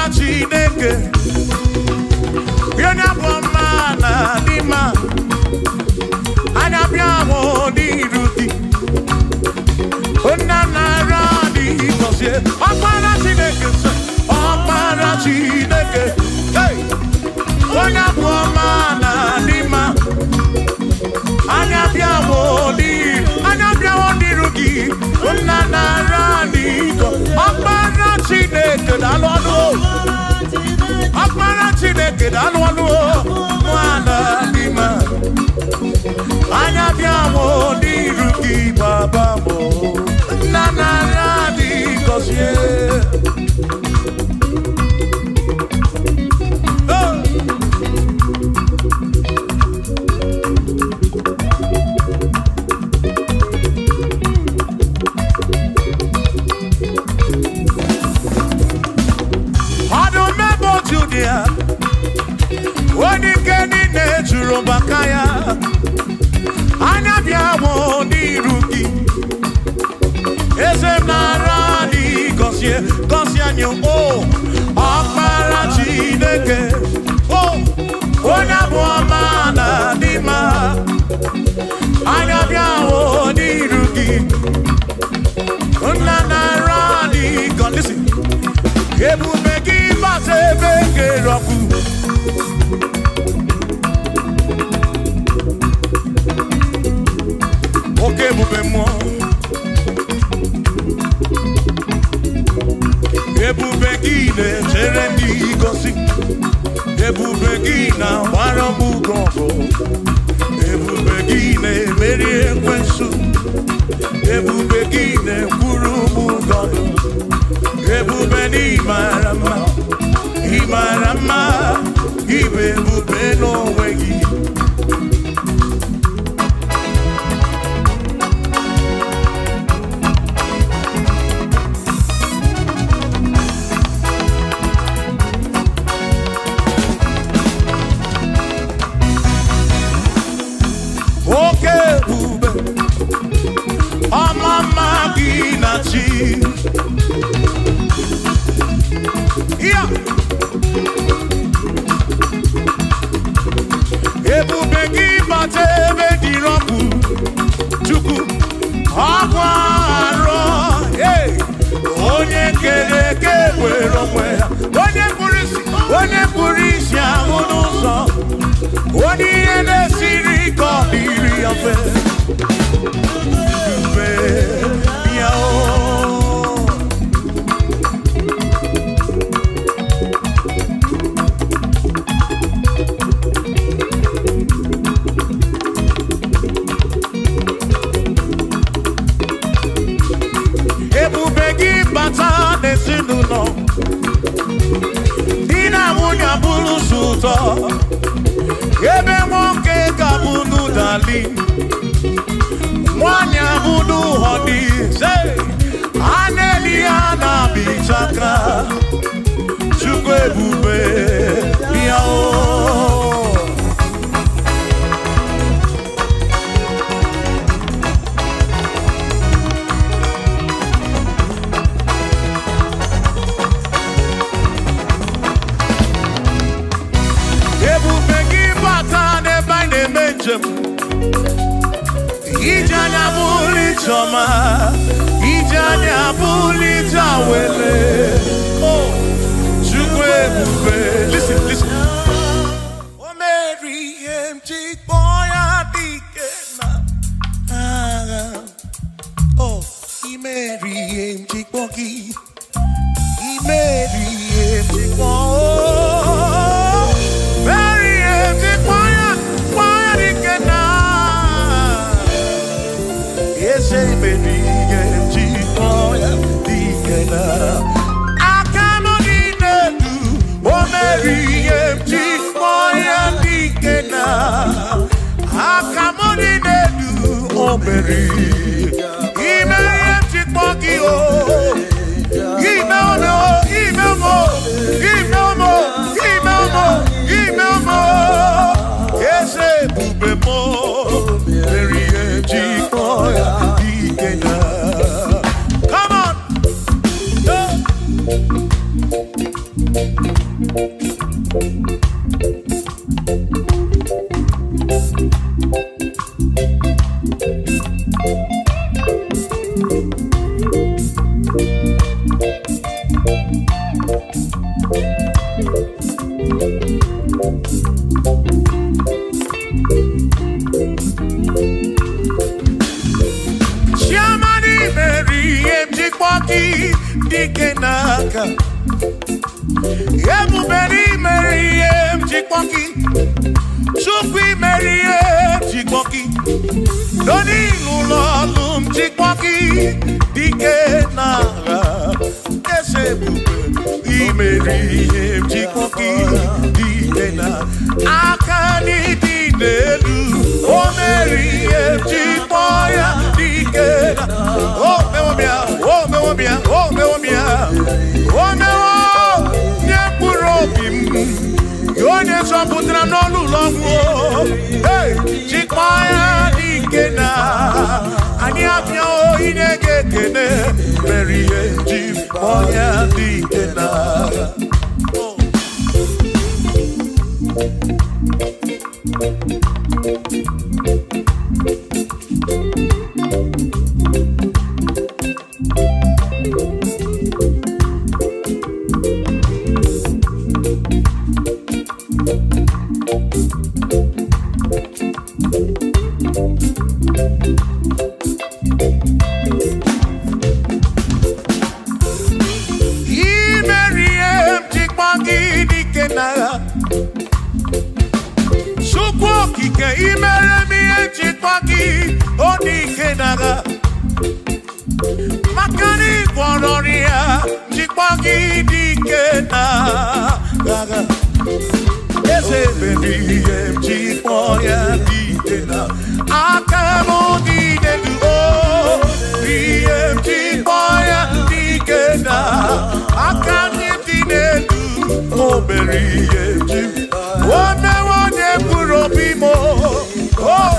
ọkpara Chineke onye bụ ọma na dịma anya bịa hụ n'iru gị nna nara dị gọzie ọkpara Chineke ọkpara Chineke onye bụ ọma na dịma anya bịa hụ n'iru gị nna nara dị gọzie ọkpara Chineke daalụ ọnụ ọkpara Chineke daalụ ọnụ nwana dịma anya bịa hụ n'iru gị baba mụ nna nara dị gọzie onye ike niile juru maka ya anya bịa hụ n'iru gị eze m nara dị gọzie anyị ọkpara Chineke onye bụ ọma na dịma anya bịa hụ n'iru gị nna nara dị gọzie ebube gị bata ebe kere ọkụ oke ebube mmụọ ebube gị na-echere ndị gosi ebube gị na-agbara m ọgụ ebube gị na-emeri ekwensu ebube gị na-ekwuru m ụgọdụ ebube n'ịmara mma ịmara mma ịbụ ebube n'onwe gị oke ebube ọmama gị na chi ya ebube gị bata ebe dị rọpụ Chukwu ọkwa arọ onye kere eke were onwe ya onye kpụrụ isi ahụ n'ụzọ onye ihe na-esiri ike ọ dịrị ya mfe mfe ya ebube gị bata n'ezinụlọ di na nwunye abụrụ ụtọ ebe nwoke ga-abụ n'ụdali nwanyị abụ n'ụhọ n'ize a na-eli ya na-abịchaka Chukwu ebube ya ebube gị bata n'ebe anyị na-eme njem ije anya bụrụ ijeọma ije anya bụrụ ije awele Chukwu ebube listen o mere ihe m ji kpọọ ya dike na agha imeri ihe m ji kpọọ gị imeri ihe m ji kpọọ Dikenaka Ebuberi Meriem Jikpoki Chukwi Meriem Jikpoki Doni Lulolum Jikpoki Dikenaka Esebube Meriem Jikpoki Dikenaka Akani Dinelu O Meriem Jikpoya Dikenaka Oh Mewobia Oh Mewobia Oh Mewobia Oh Mewo Nyepurobim Yone Soputra Nolu Longo Hey Jikpoya Dikena Ani Apia O Inege Kene Meriem Jikpoya Dikena Makani Kwanoria, Jikpagi Dikena Gaga. Ese baby, Jikpoya Dikena. Akamo Dikenu, Jikpoya Dikena. Akani Dikenu, oh, Berry, Jim. One Purobimo, oh,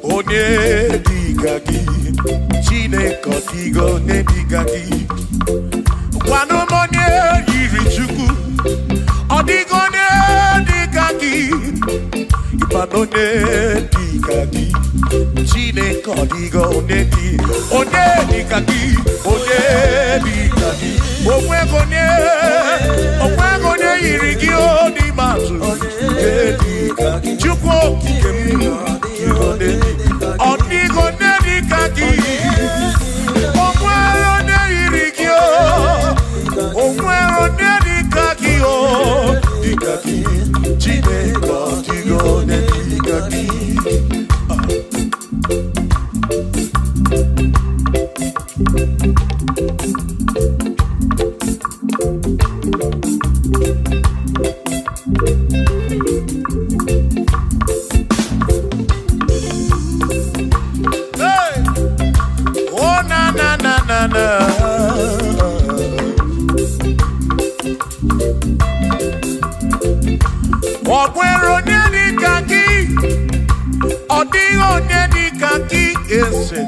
Onedikagi, Chineke digo nedikagi. Kwanu monye yiri chuku, odigo nedikagi. Ipano nedikagi, Chineke digo nedi. Onedikagi, onedikagi. Omwegone yirigi odimatu. Nedikagi, chuku kikemu. Odigo nedikagi. Omwero neirigio. Omwero nedikagi o. Dikagi. Chineke digo nedikagi. Ogwero nedikagi, odigo nedikagi ese,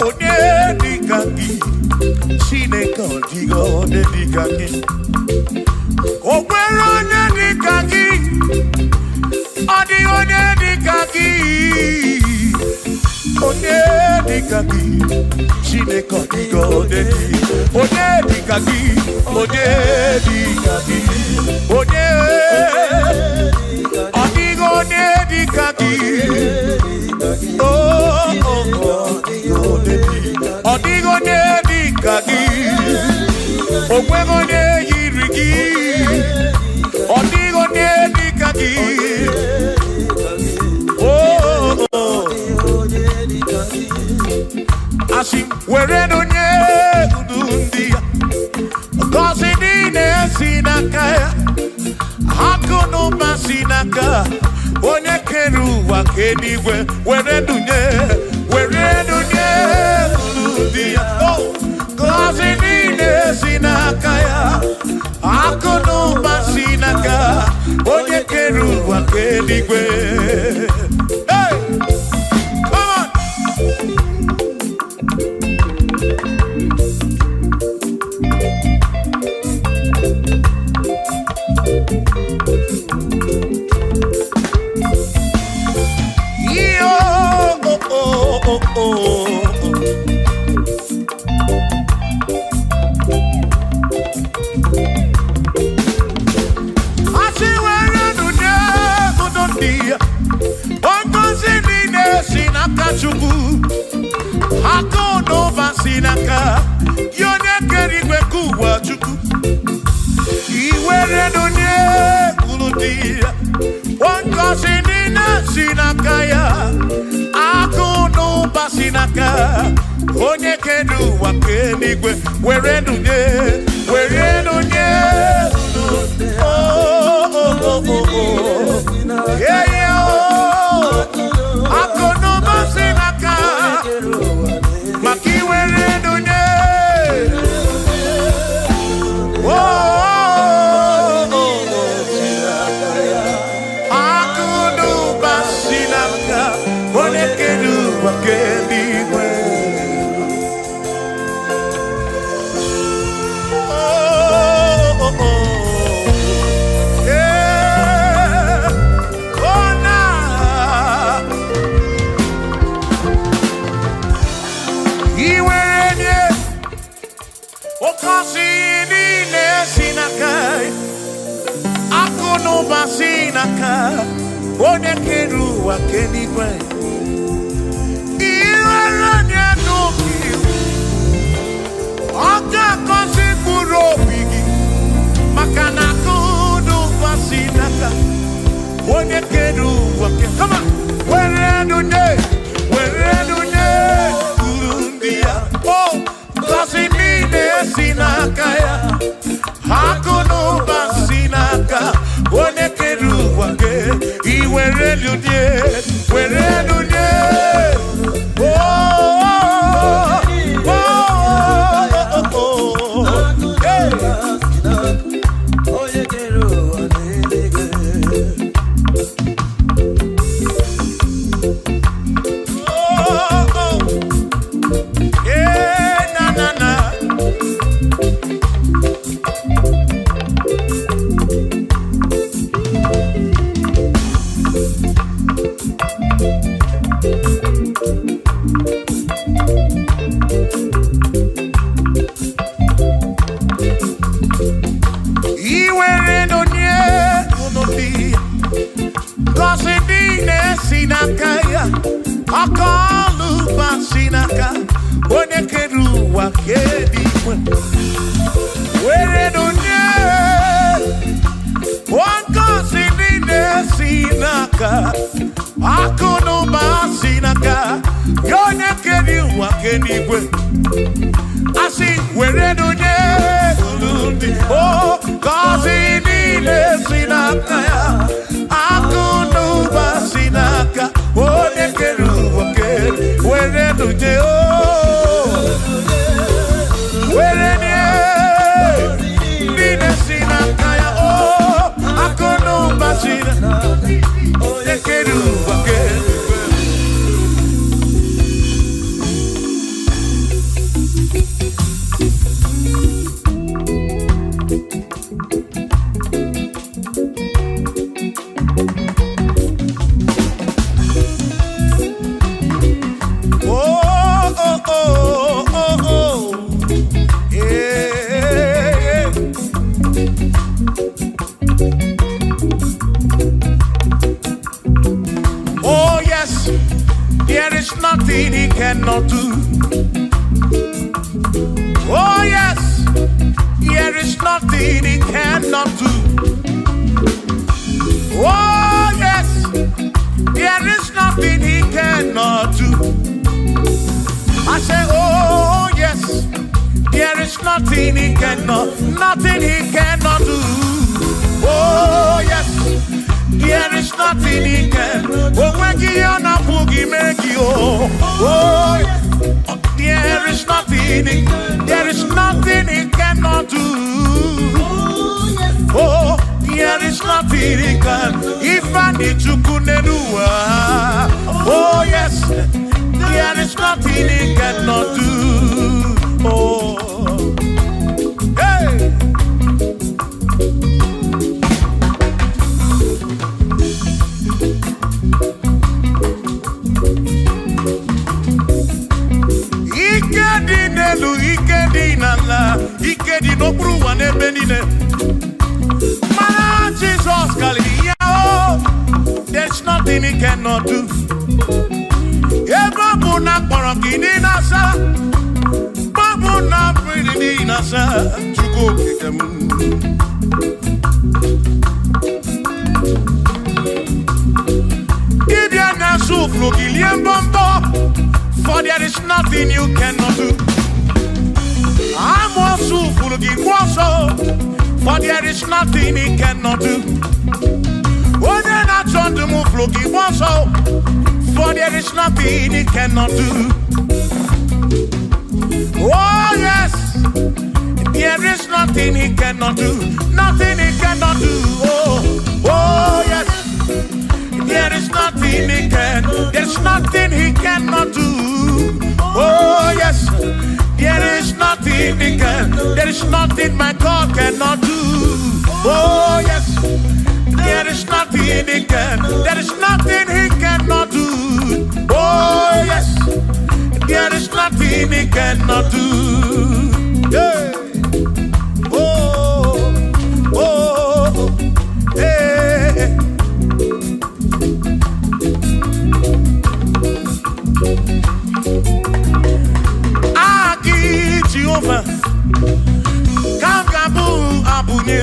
onedikagi, Chineke odigo nedikagi. Ogwero nedikagi, odigo nedikagi, onedikagi, Chineke odigo nedikagi, onedikagi, onedikagi, odigo nedikagi, odigo nedikagi, ogwego neyirigi, odigo nedikagi, Asim wereno nyedundia, gozi nine sinakaya, hakono masinaka, onye keruwa kenigwe, wereno nyedundia, gozi nine keligwe. Hey, come on. Yo, oh, oh, oh, oh. Akono basinaka yone kerigwe kuwa chuku iwere donye kuludia wanko sinina sinakaya akono basinaka onye kedu wa kerigwe were donye oh oh oh oh oh yeah yeah oh akono basinaka One keru wa keligwe iwanya nuki oka kosi kurobigi makana kudu pasinaka one keru wa ke come on where do ne kurundia oh kosi mine sinakaya hakuno pasinaka one keru wa ke where do you cannot do. Oh yes, there is nothing he cannot do. Oh yes, there is nothing he cannot do. I say, oh yes, there is nothing he cannot do. Oh yes, there is nothing he can. Oh when you na boogie make you. Oh yes, there is nothing he cannot do. Oh, there is nothing. nothing he can. If I need to kunenua, oh yes, there is nothing he cannot do. Oh, hey. Ikedi nala, ikedi no bruwa ne benine. Mana Jesus Kalia, oh, there's nothing he cannot do. Eba buna korokini nasa, babu na pretty nasa, chuko kikemu. Ibia na suflo giliem bombo, for there is nothing you cannot do. I'm also full of for there is nothing he cannot do. Oh, then I turn to move looking for there is nothing he cannot do. Oh, yes, there is nothing he cannot do. Nothing he cannot do. Oh, yes, there is nothing he can. There's nothing he cannot do. Oh, yes. There is nothing he can. There is nothing my God cannot do. Oh yes. There is nothing he can. There is nothing he cannot do. Oh yes. There is nothing he cannot do. Hey. Oh. Oh. Hey. Jehovah, come kabu abunye,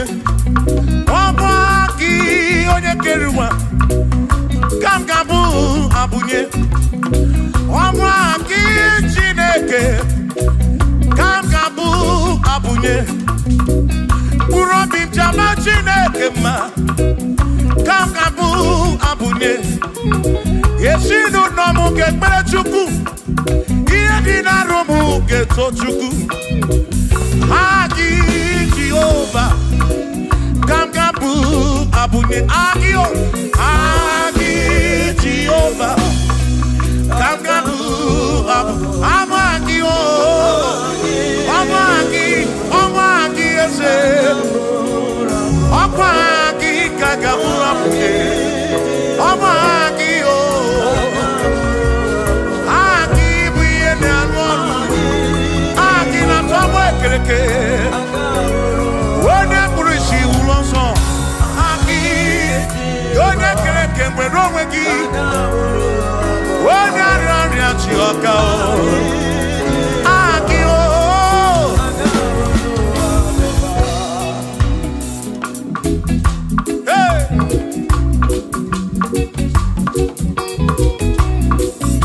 wabaki onye keruwa, come kabu abunye, wabaki Chineke, come kabu abunye, urobi jama Chineke ma, come kabu abunye, yesinu nomu kekpere chukwu. Dina romu geto chuku Agi Jehovah Kamgabu abune Agio Agi Jehovah Kamgabu abu Amagio Amagi ese Amagi kagabu abune Amagio When I push you also, Aki, you're not getting when wrong with you. When I run at your cow, Aki, hey,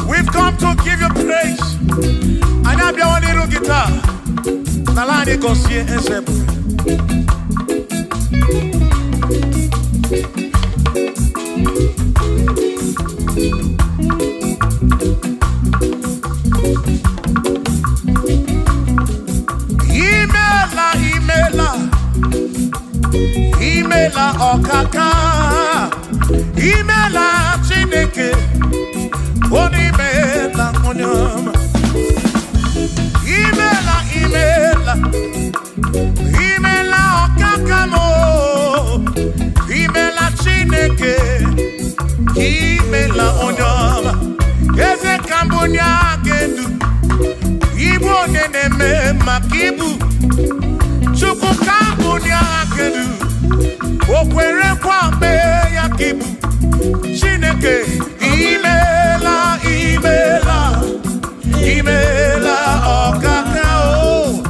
we've come to give you praise. And I'll be on a little guitar. Nalani konsie ensebu. Imela okaka. Imela Chineke. Onimela onyama. Imela okakamo, imela Chineke, imela onyama, eze kambunya gedu, ibu neneme makibu, chuku kambunya gedu, okwere kwambe yakibu, Chineke, imela okakao.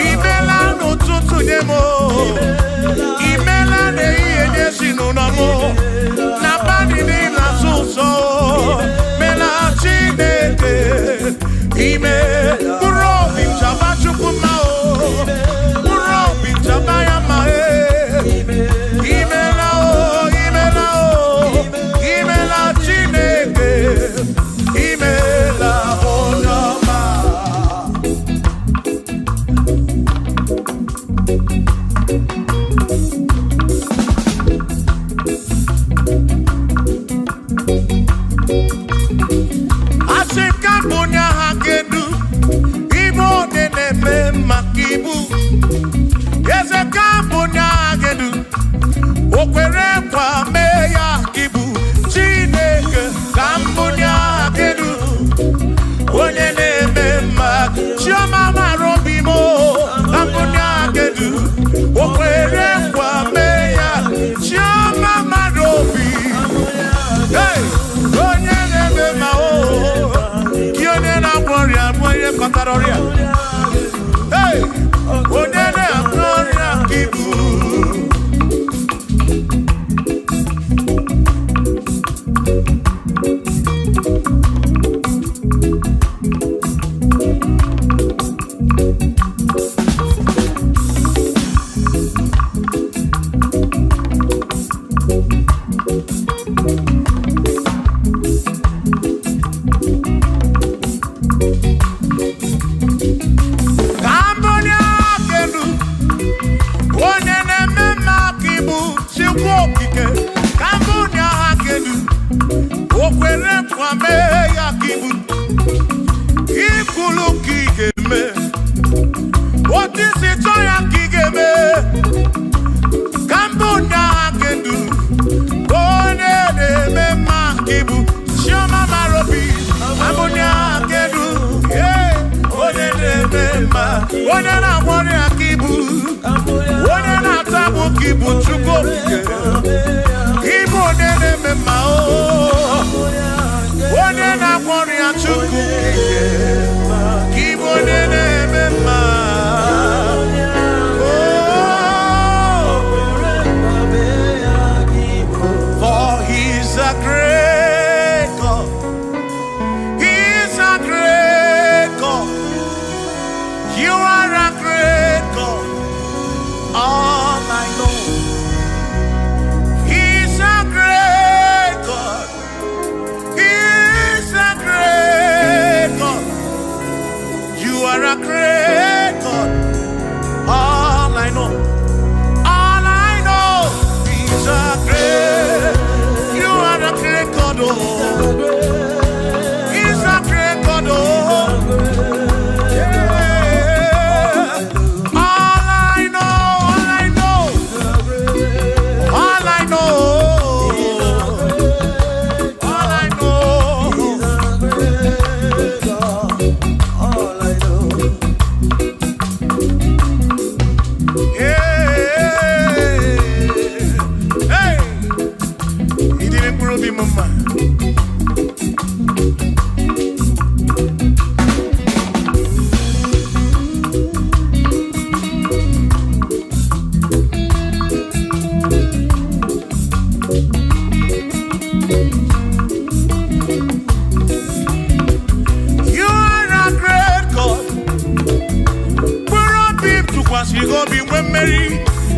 Imela n'ụtụtụ nye mo, imela n'ehihie nye si n'ụlọmụ, n'abalị niile asụ ụsọ, mela Chineke, ime mkpụrụ obi nchaba Chukwu mma o. Kambunya hakedu Igbo neneme makibu Yeze kambunya hakedu Okwere kwa meya kibu Chineke kambunya hakedu Onye neme mak Chioma marobimo Kambunya hakedu Okwere kwa meya Chioma marobi Hey, onye neme ma o Kione na gloria, moye kataroria Hey, onye na gloria kibu What is it?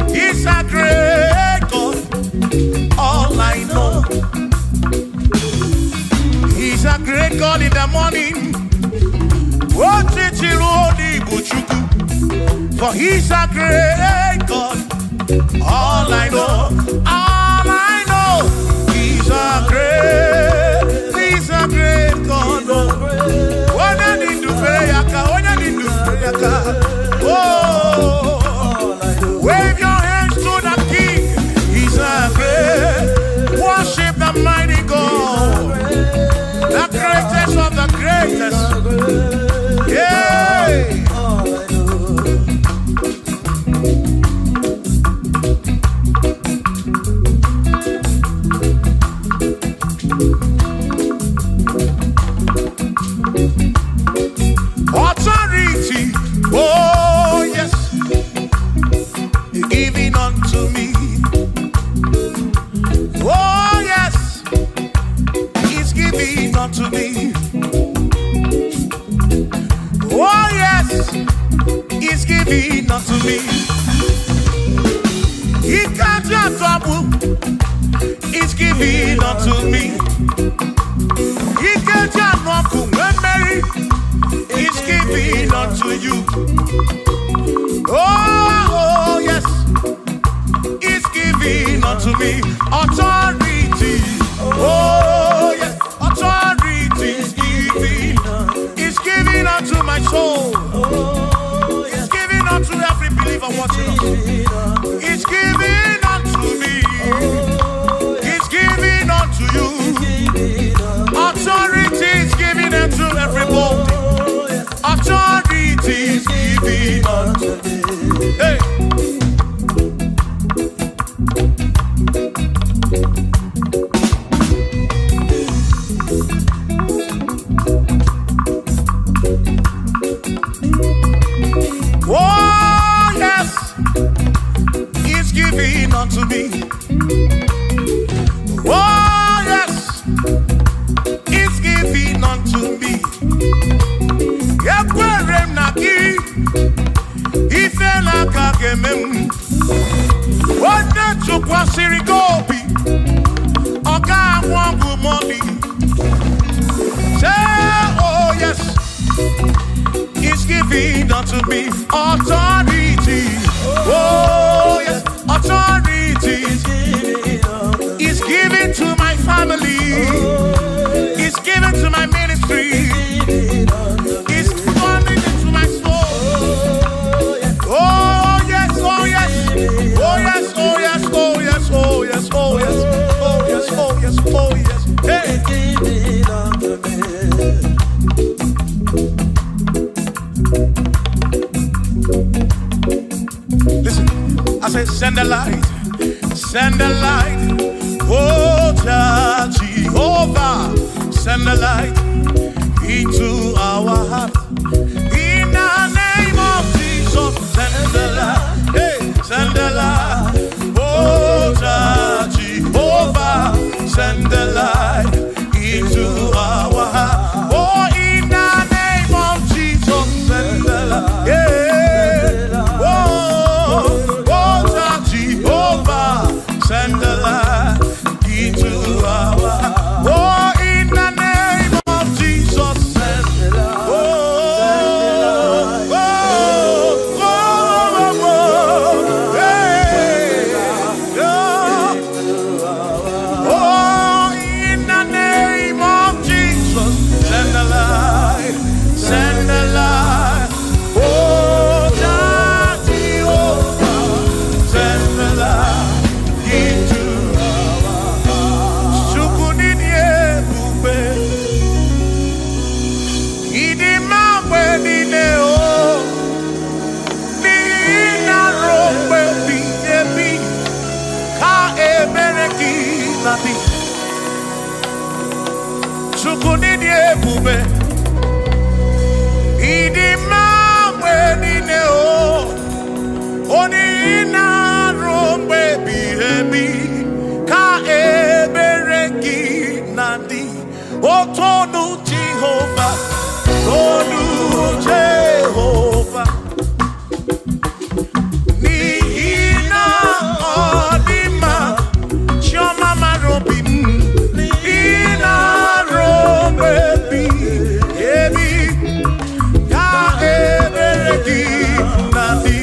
He's a great God. All I know, He's a great God in the morning. For He's a great God. All I know, He's a great God. When I need to pray, oh, wave your hands to the King. He's a great. Worship the mighty God, the greatest of the greatest. Yeah. Authority, oh yes, giving unto me. Oh yes, He's giving unto me. Oh yes, He's giving unto me. He can't just trouble. He's giving unto me. He can't just walk when Mary. He's giving unto you. Oh yes, He's giving unto me. Authority. Oh yes, authority is giving. soul. He's giving unto every believer watching us. He's giving unto me. He's giving unto you. Authority is giving unto everybody. Authority is giving unto me. Hey. Oh, yes, He's giving unto me. Oh, yes, He's giving unto me. Ekwerem naki, ife naka gemem. Wande chukwa sirigobi, oka wangu moni. Say, oh yes, He's giving unto me authority. Oh yes, authority. He's giving to my family. He's giving to my ministry. He's funding into my soul. Oh yes, oh yes, oh yes, oh yes, oh yes, oh yes, oh yes, oh yes, oh yes, oh yes. Hey. Listen, I say send the light, oh Jehovah, send the light into our heart. In the name of Jesus, send the light, hey, send the light, oh Jehovah, send the light into our heart. Oh, in the name of Jesus, send the light, yeah. Send the light into our heart. Oh, in the name of Jesus, send the light. Oh, oh, oh, oh, hey, oh, in the name of Jesus, send the light, send the light. Oh, Jehovah, send the light. Tonu Jehovah, Tonu Jehovah. Nihina odima, Choma marobin. Nihina robebi, ebi ka ebereki nadi.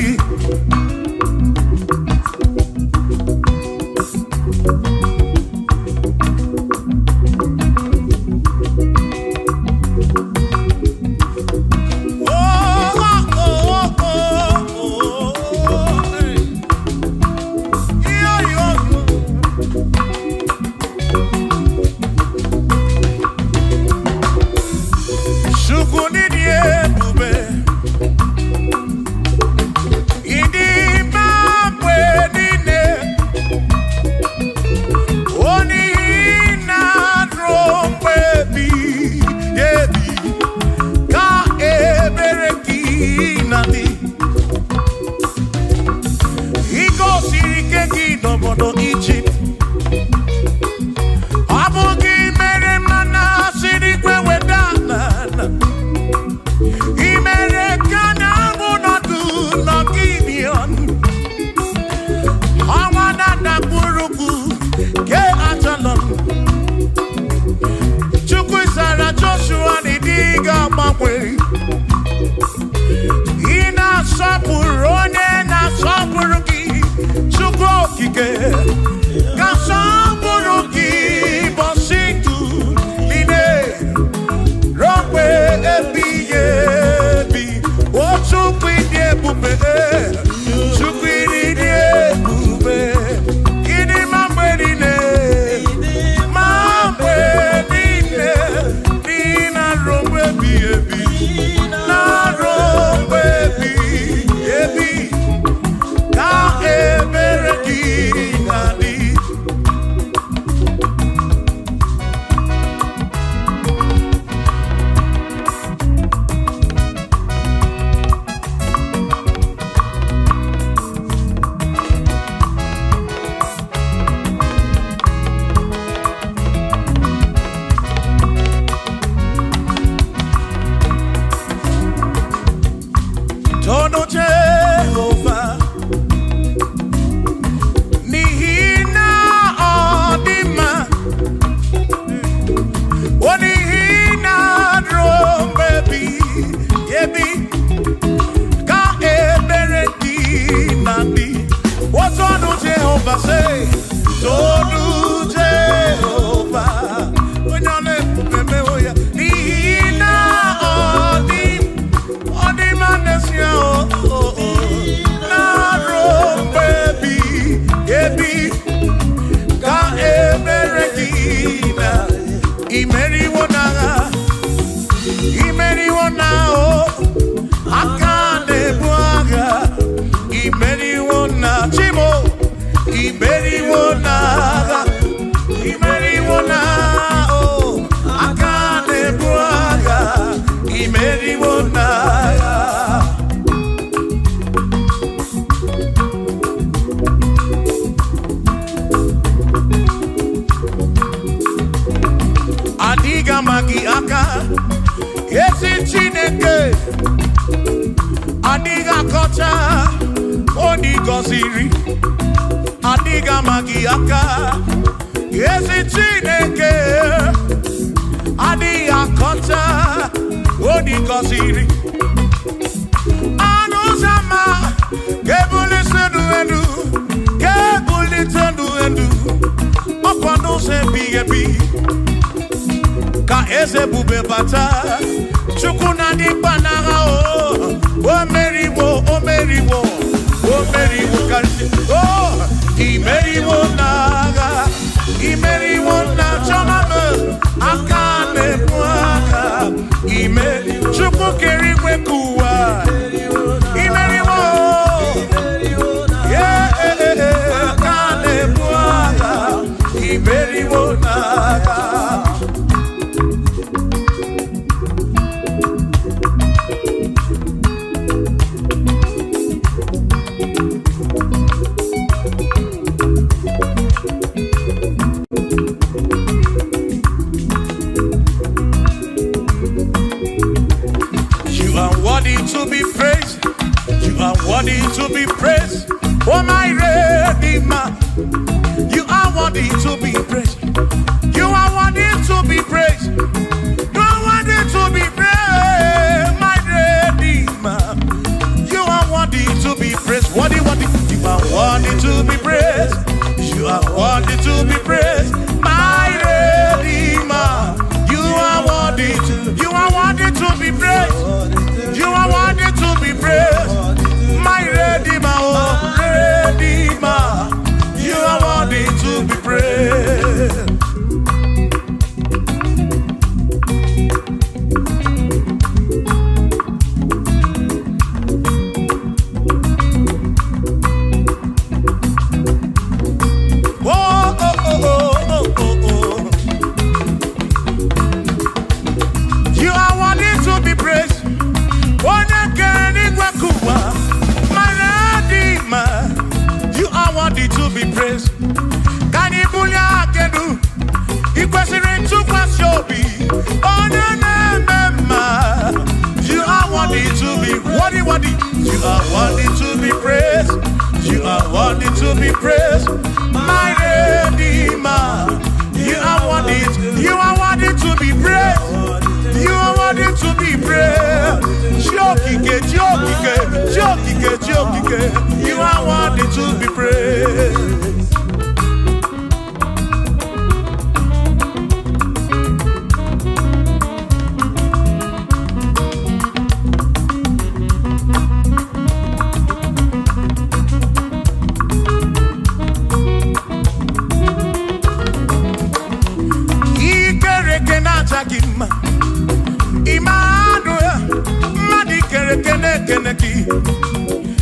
He made say, Tolu Jehovah. When you remember, Nina Odi Manesia, Naro baby, Ka Eberekina, Imeri Wona, Akane Buaga, Imeri Wona, Chimo, Imeri Wona, oh, Akane Buaga, Imeri Wona. Adiga magi aka, esi Chineke. Adiga kocha, odigo ziri. Adiga magi aka, esi Chineke. Adiga kocha, odigo ziri. Anuzama, kebuli sedu, kebuli tendu. Opano se bigebi. Ka eze bube bata chukuna di banaga o meriwo kanti imeriwo na choname akane mwaka chuku keriwe kuwa imeriwo akane mwaka imeriwo naga. To be praised, you are worthy to be praised. Oh my Redeemer, you are worthy to be praised. You are worthy to be praised. You are worthy to be praised, my Redeemer. You are worthy to be praised. Worthy. You are worthy to be praised. You are worthy to be praised, my Redeemer. You are worthy to be praised. You are worthy to be praised, my Redeemer, oh Redeemer. You are worthy to be praised. You are worthy to be praised. You are worthy to be praised. Can you believe I can do? You question to Wazobia. Oh no, you are worthy to be worthy. You are worthy to be praised. You are worthy to be praised, my Redeemer. You are worthy. You are worthy to be praised. You are worthy to be praised. You are worthy to be praised.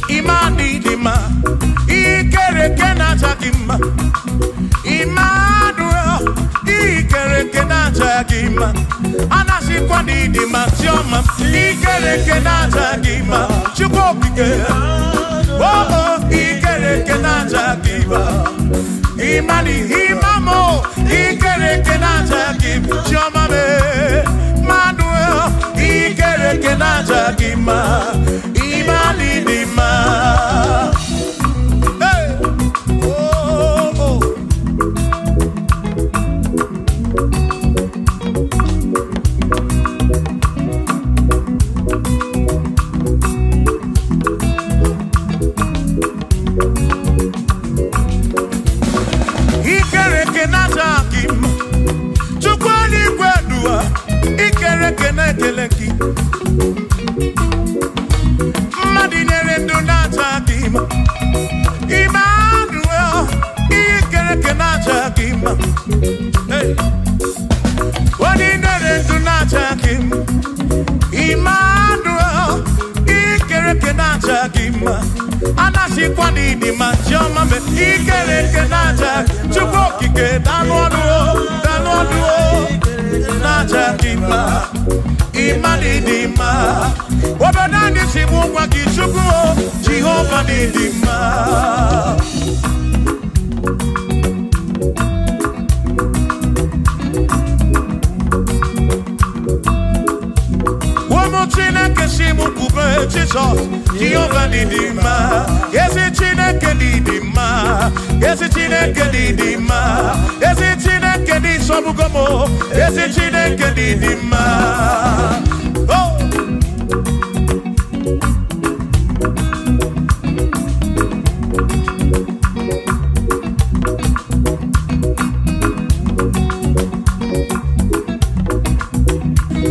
Imani dima, ikere kena chakima. Immanuel, ikere kena chakima. Anasi kwa dima sioma, ikere kena chakima. Chukopike, oh ikere kena chakima. Imani imamo, ikere kena chakima. Sioma me, Manuel, ikere kena chakima. Imani dima. Hey, oh. nendo natakima Emmanuel ikereke natakima hey Wani nendo natakima Emmanuel ikereke natakima Anasi kwani ni manjoma me ikereke natakima Chukoki ke danwanuo natakima Imani dima Wabanani simu kwa kichukuo Jehova ni dima Wamotine kesimu kube Jesus Jehova ni dima Yesi chine kedi dima Yesi chine kedi dima Yesi chine kedi sobugomo Yesi chine kedi dima Oh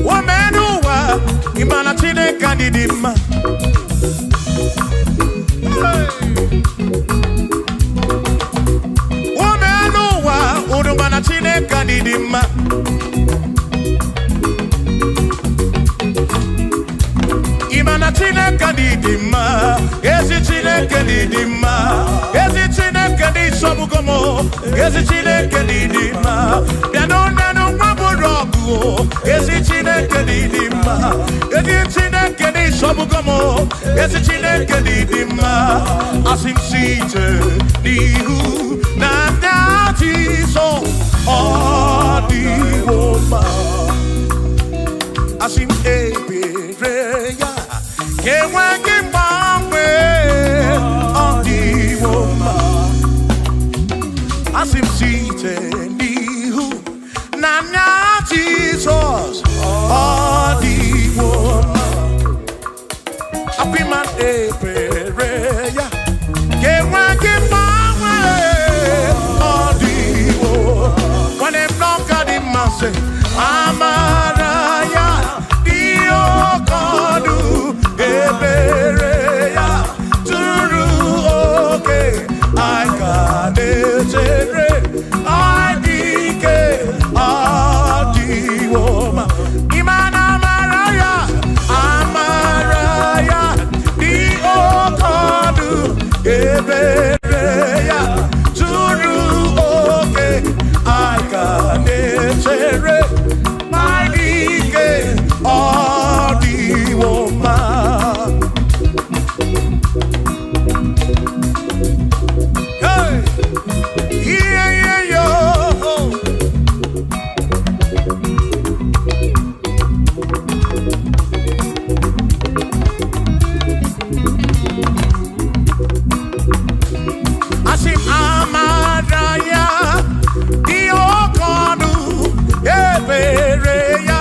Wamenuwa Imana chine kedi dima Chineke dị mma Imana Chineke dị mma Ezi Chineke dị mma Ezi Chineke dị sobugomo Ezi Chineke dị mma Bịanụ nenu nwabụrụ ọgụ Ezi Chineke dị mma Ezi Chineke dị sobugomo Ezi Chineke dị mma Asị m site n'ihu na Jesus Ọdịwoma Asị m ebere ya Enweghị mgbanwe Ọdịwoma Asị m site n'ihu na Jesus Ọdịwoma Apị m ebere ya Enweghị mgbanwe When I'm not got in my say, Amaraya, Dio Kodu, Ebereya, Turu, okay, I got it, I dike, Adiwoma, Imana Maraya, Amaraya, Dio Kodu, Ebereya, Turu, okay. I got it, my league, all the woman. Hey, yeah, yo. I see Amaraya. Ebereya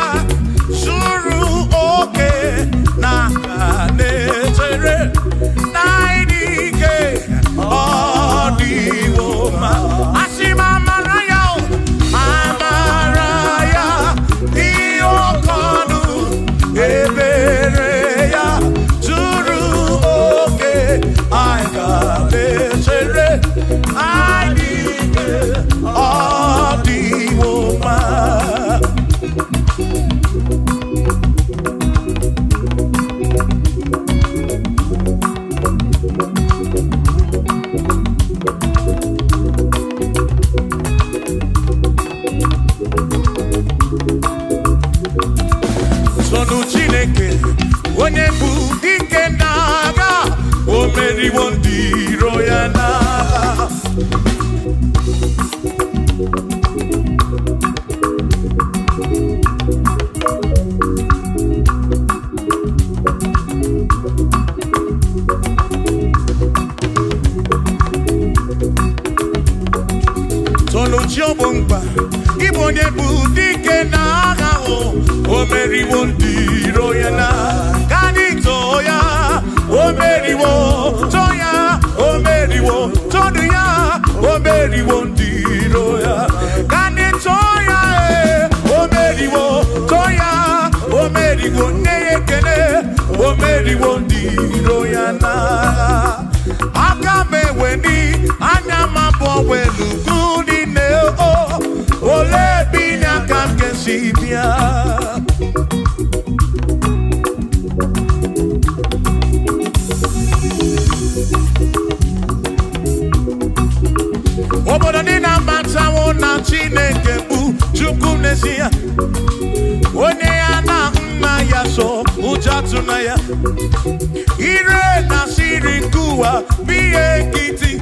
suru oke na kanetere naidike odiwoma asima amaraya diokonu ebereya suru oke kanetere naidike odiwoma. Sonu Chineke onye bụ dike n'agha o meriwo ndị iro ya n'agha Sonu Chiobongba Igbo onye bụ dike n'agha o meriwo ndị iro ya n'agha Kanito ya o meriwo toya o meriwo todu ya o meriwo ndị iro ya Kanito ya o meriwo toya o meriwo nne ekene o meriwo ndị iro ya n'agha ya ire na siri kuwa biye kiti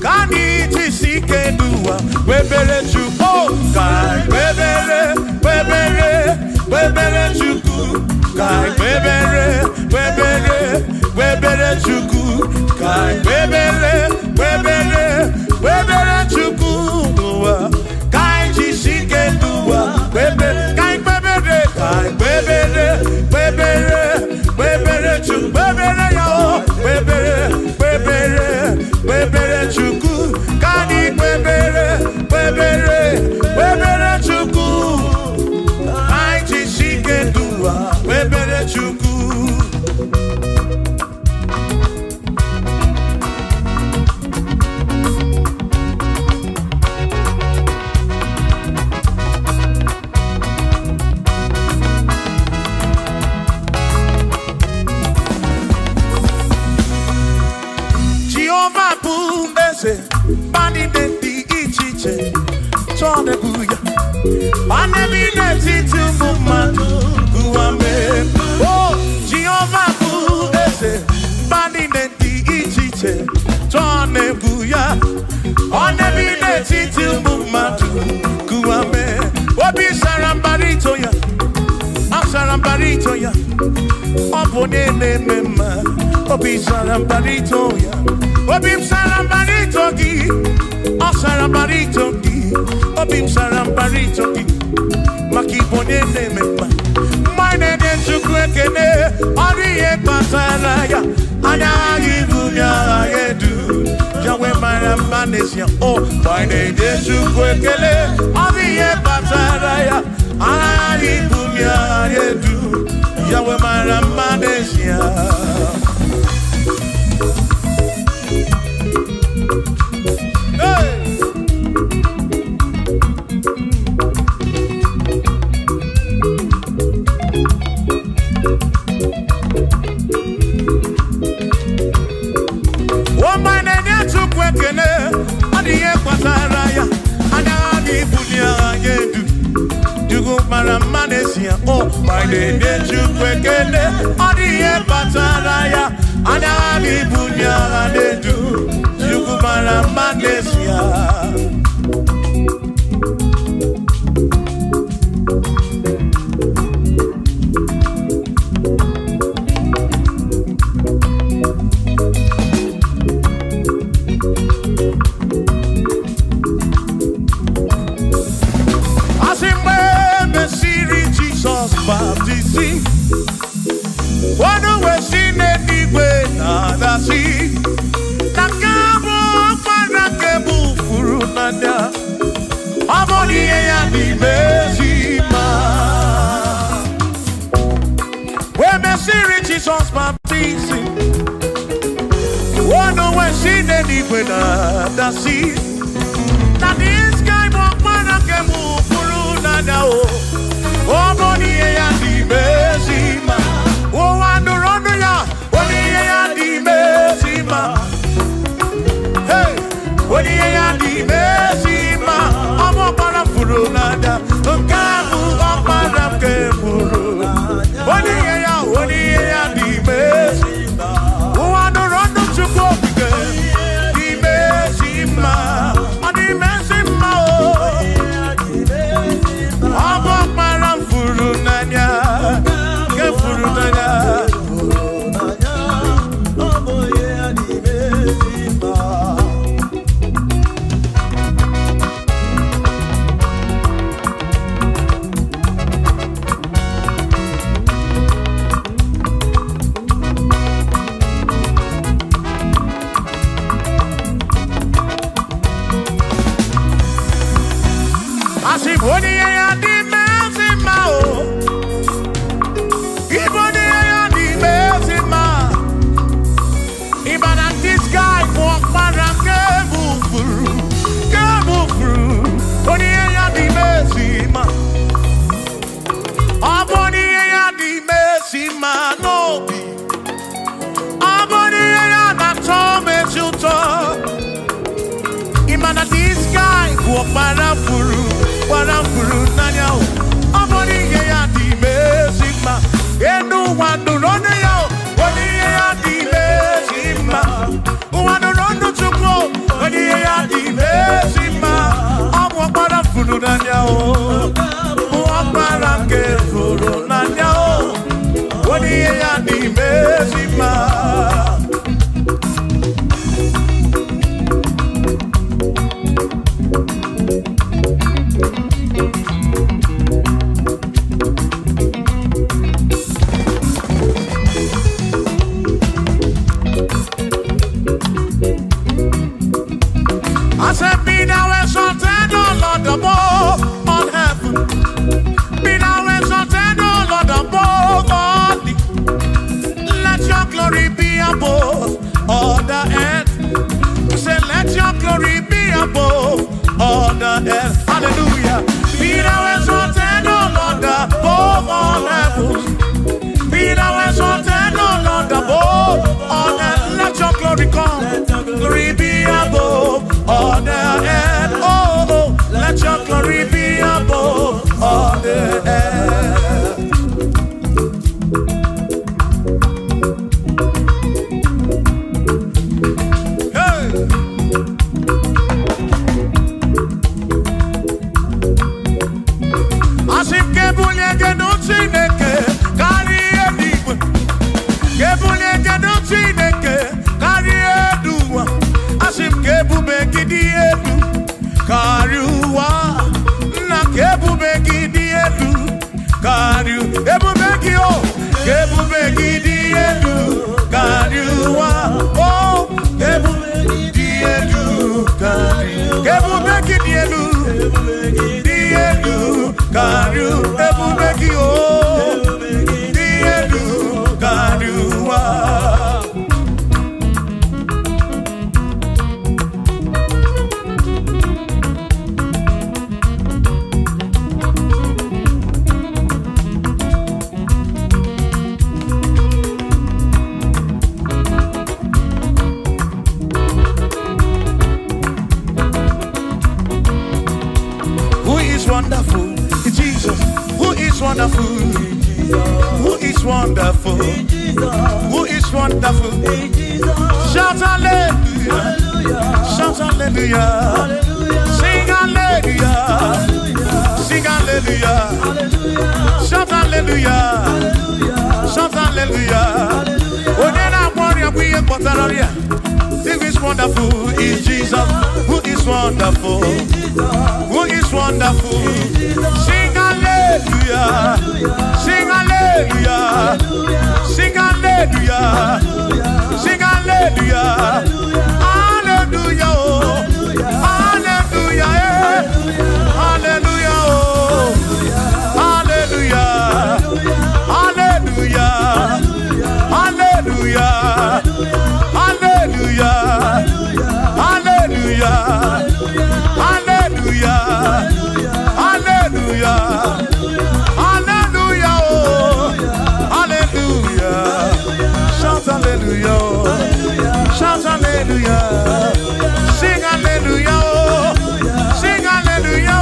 kani tisike duwa webere chuko kai webere chuku kai webere chuku kai webere chuku kai tisike duwa webere kai webere chuku webere yo webere chuku kani webere chuku kai tisike duwa webere chuku. Bani denti ichiche chone buya bane bineti tumumanu kuame oh Jehovah bu ese bani denti ichiche chone buya bane bineti tumumanu kuame obi sarambarito ya asarambarito ya opone mema obi sarambarito ya Obim sarambarito gi, o sarambarito gi, obim sarambarito gi, makibone nemema, mine de chukwekene, oriye pasaraya, anagi bunya yedu, jawe marambanesia, oh, mine de chukwekene, oriye pasaraya, anagi bunya yedu, jawe marambanesia. Oh, my name is Chukwekene, Odiye Pataraya, Anabi Bunya Anedu, Chukumara Manesia. Baptism. One way seen anyway, nada see. Nakabo Panakabu Furunada. Amoni and the Bezima. When the series Jesus baptism. One way seen anyway, nada see. That is guy Panakabu Furunada. Oh, body and the Bezima. Oh, and the Ronia, body and the Bezima. Hey, body and the Bezima. I'm a parafurunada. Kamu, I'm a parafuru. Body and the Bezima. Oh, and the Ronia to go again. The Bezima. And the Bezima. I'm a Furunanya, ke Furunanya. Asiboni ya di mezima o. This guy walk around, move through. Boni ya di mezima. Boni ya di mezima no be. Boni ya na tome chuto. Imana this guy walk around nanya o. Boni ya di mezima. Enu wandu no Hallelujah. Be thou exalted, O Lord, above all heavens. Be thou exalted, O Lord, above all earth. Let your glory come. Glory be above all the earth. Oh, let your glory be above all the earth. Shout hallelujah. Shout hallelujah. Sing hallelujah. Sing hallelujah. Shout hallelujah. Shout hallelujah. Who is wonderful is Jesus. Who is wonderful? Who is wonderful? Sing hallelujah. Sing hallelujah. Sing hallelujah. Sing hallelujah. Hallelujah. Hallelujah. Hallelujah. Hallelujah. Hallelujah. Hallelujah. Hallelujah. Hallelujah. Hallelujah. Hallelujah. Hallelujah. Hallelujah. Shout hallelujah. Shout hallelujah. Sing hallelujah. Sing hallelujah.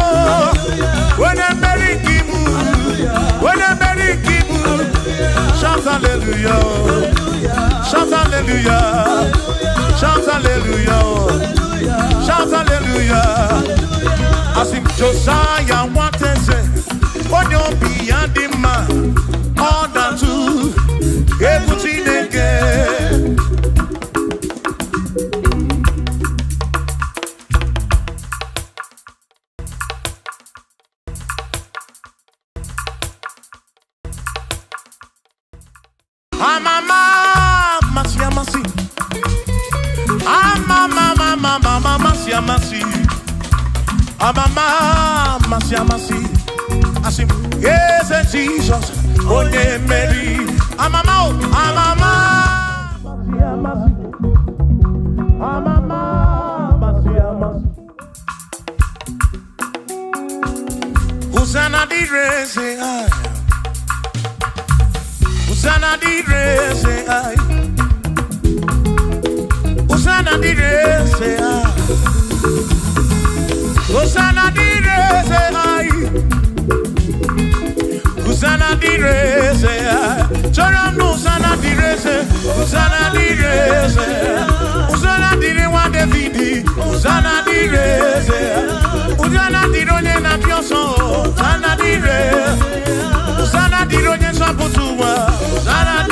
When I'm very kibu. When I'm very kibu. Shout hallelujah. Shout hallelujah. Shout hallelujah. Shout hallelujah. As if Josiah wanted to say, on your beyond the man, all that too, everything again. Asim, yes, Jesus, oh, Mary, Amama, Hosanna di re say I, Hosanna di re say I, Hosanna di re say I, Hosanna di re say I, Hosanna di re say I, Choram Hosanna di re say, Hosanna di re say, Hosanna di re wa David, Hosanna di re say, Hosanna di ronye na pioso, Hosanna di re, Hosanna di ronye saputuwa, Hosanna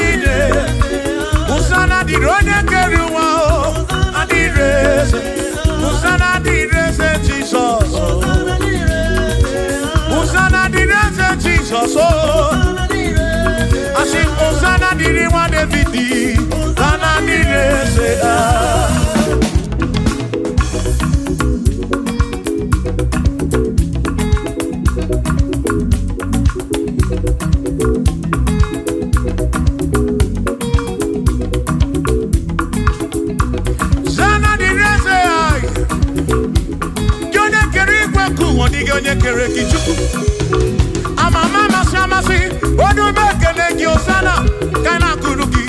kere gị Chukwu amama masị amasị onye ume ekele gị Osana ka na-akụrụ gị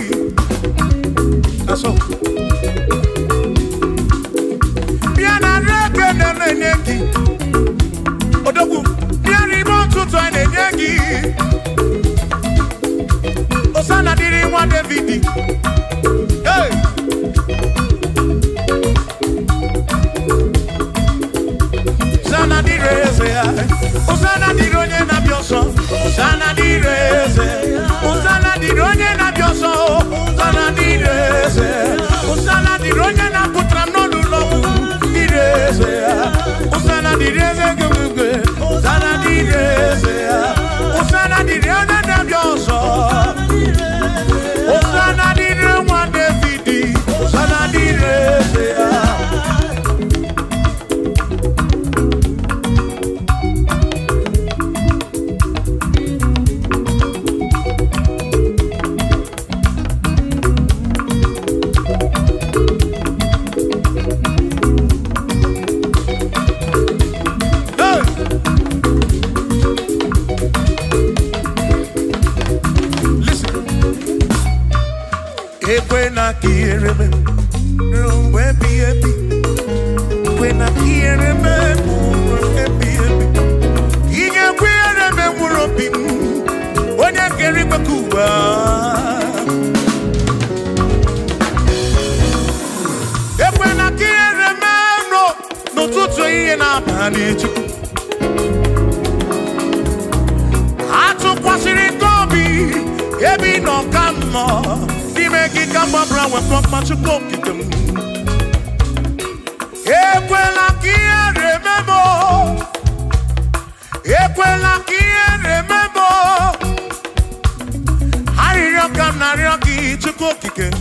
aso bịa na nri ekele na-enye gị odogwu bịa n'ime ọtụtụ a na-enye gị Osana dịrị nwa David hey Osana dịrị eze ya Osana dịrị onye na-abịa ọsọ Osana dịrị eze Osana dịrị onye na-abịa ọsọ Osana dịrị eze Osana dịrị onye na-apụtara n'ọnụ ụlọ dịrị eze ya Osana dịrị eze gị Osana dịrị eze ya Osana dịrị onye na-abịa ọsọ Osana dịrị nwa David Osana dịrị eze ya Ekwena kiereme rumwe biebi Ekwena kiereme rumwe biebi Inye kiereme murobi Onye keri kwekuwa Ekwena kiereme no tutu iye na abani Chukwu Atu kwasiri tobi Ebi no kamo Dime kamba brawe from Machuko kikem Ekwela remember Ekwela remember Harioka narioki chuko kikem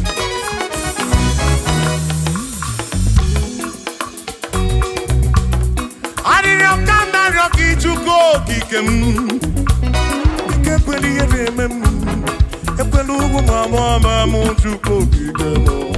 Harioka narioki chuko kikem Ekweli remember Ekwelu mama chuko kikem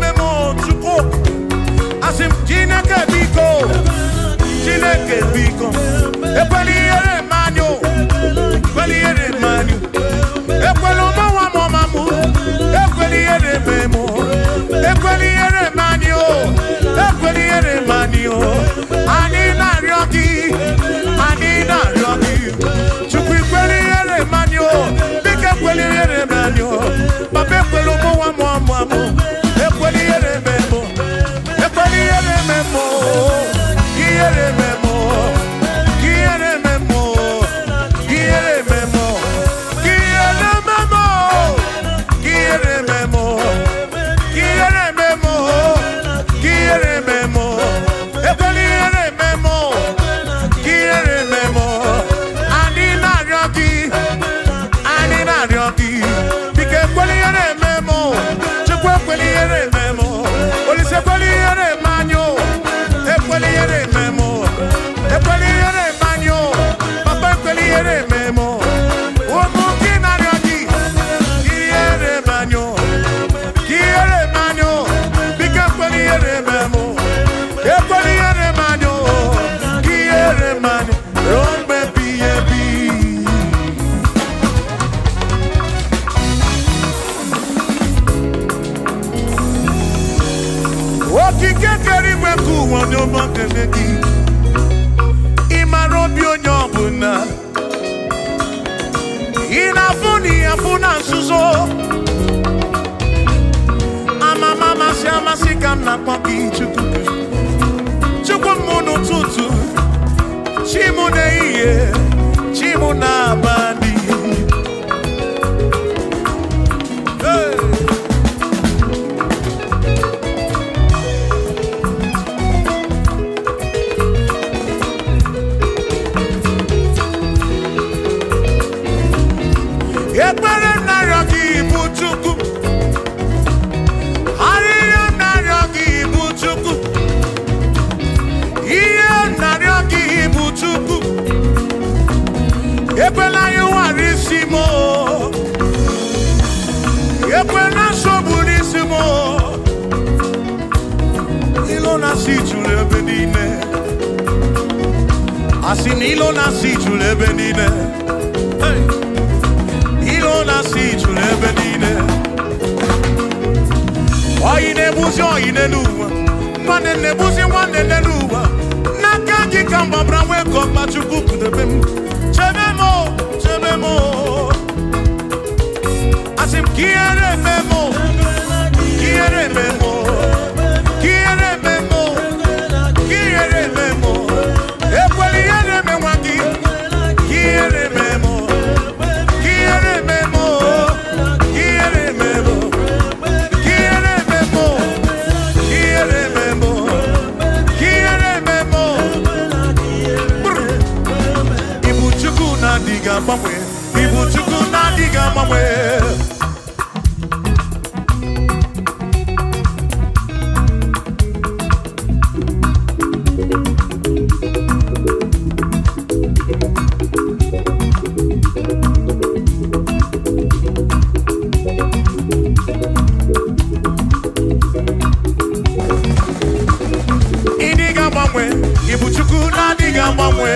memo chuko. Asim Chineke biko. Ekweliere manyo. Ekwelo mawa mamu. Ekweliere memo. Ekweliere manyo. Ekweliere manyo. Anina ryoki. Chukwu ekweliere manyo. Bike ekweliere manyo. Papa ekwelo mawa. Ekweliere memo. Ekweliere memo. Kiere memo. Kiere memo. Kiere memo. Kiere memo. Kiere memo. Kiere memo. Kiere memo. Ekweliere memo. Kiere memo. Anina ryoki. Bike ekweliere memo. Chukwu ekweliere memo. Olise ekweliere manyo. Ekweliere memo. Ekweliere manyo. Papa ekweliere memo. Omuki na ryoki. Kiere manyo. Kiere manyo. Bike ekweliere memo. Ekweliere manyo. Kiere manyo. Rombe biyebi. Okike kerigwe kuwo nyoba kemeki. Imarobi onye ọbụla. Afuna nsuzo. Amasi ka m na-akpọ gị Chukwu. Chukwu m n'ụtụtụ. Chi m n'ehihie. Chi m n'abalị. Ekpere narịọ gị bụ Chukwu. Arịrịọ narịọ gị bụ Chukwu. Ihe narịọ gị bụ Chukwu. Ekwela anyị nwara isi m. Ekwela nsogbu n'isi m. Ilo na-asị juru ebe niile. Asị na ilo na-asị juru ebe niile. Na si juru ebe niile. Oyi na-ebuzi oyi n'ụwa. Nwanne na-ebuzi nwanne n'ụwa. N'aka gị ka mgbabara wee kọkpa Chukwu kudebe m. Chebe m. Asị m kiere memo. Kiere memo. Kiere memo. Kiere memo. Ekweliere menwa gị. Kiere memo. Kiere memo. Kiere memo. Kiere memo. Kiere memo. Kiere memo. Ibu Chukwu na-adịghị agbanwe. Ibu Chukwu na-adịghị agbanwe. Ibu Chukwu na-adịghị agbanwe.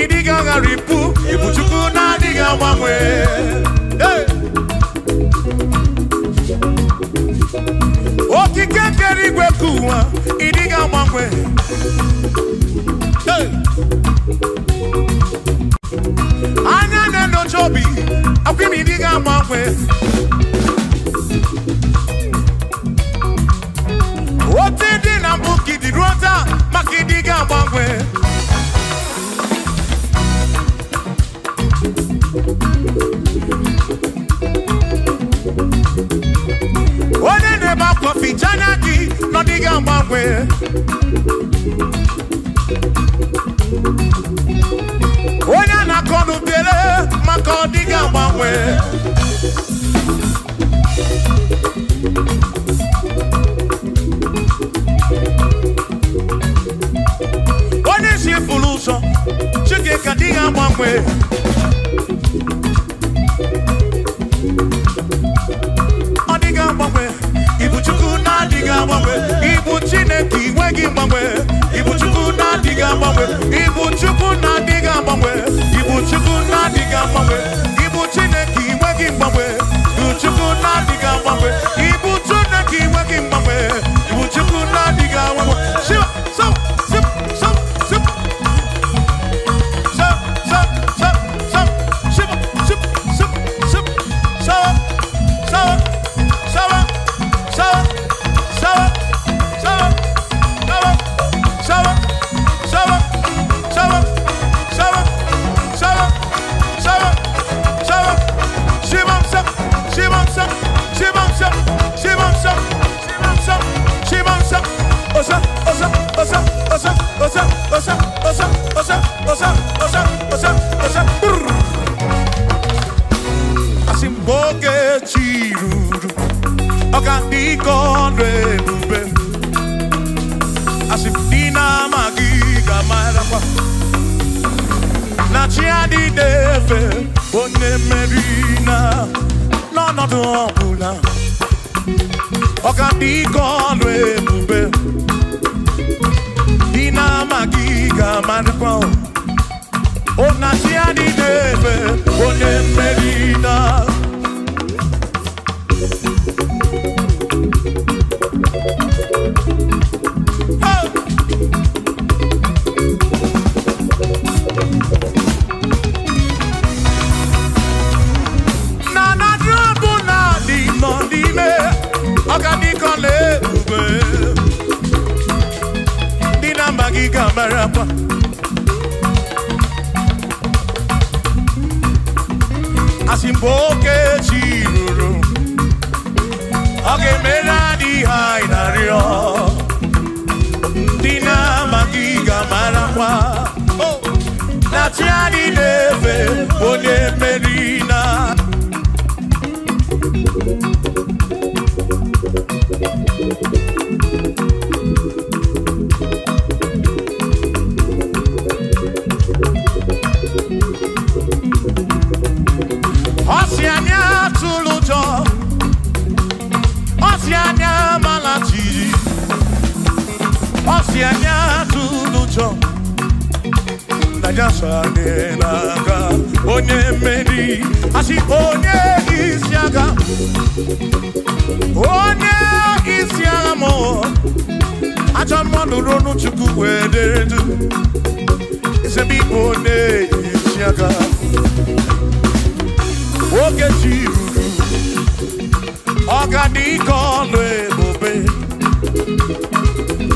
Ịdịghị agharịpụ. Ibu Chukwu na-adịghị agbanwe. Okike kere igwe ka ụwa. Ịdịghị agbanwe. Anya na-enyocha obi. Akwụ m ịdịghị agbanwe. Ote dị na mbụ ka ịdị ruo taa maka ịdịghị agbanwe. Onye na-ebe akwa ficha anya gị na ọdịghị agbanwe. Onye a na-akọ n'ubere maka ọdịghị agbanwe. Onye si furu ụzọ Chike agbanwe. Ọdịga agbanwe. Ibu Chukwu na-adịga agbanwe. Ibu Chineke inweghị mgbanwe. Ibu Chukwu na-adịga agbanwe. Ibu Chukwu na-adịga agbanwe. Ibu Chukwu na-adịga agbanwe. Ibu Chineke inweghị mgbanwe. Ibu Chukwu na-adịga agbanwe. Ibu Chineke inweghị mgbanwe. Ibu Chukwu na-adịga agbanwe. Shiva, so, sip, so, sip. So, so, so, so, shiva, sip, sip, sip, so, so, so, so, so, so, so, so, so, Asimboge chiruru, okandiko rebube. Asimdina magiga marapa. Na chiadi deve, one merina, no no dobula. Okandiko rebube. Dina magiga marapa. Ona chiadi deve, one merina. Asimboke chiruru, oge mera di hainario. Dina magiga marapa, na tiani neve one merina. Osianya tulujo, Osianya malachiri, Osianya tulujo. Najasa nenaga, onye meri, asi onye isiaga, onye isiaga mo. Acha mmanụ ronu Chukwu wederedu, isebi onye isiaga. Oge chiruru, ọganiko lo ebube.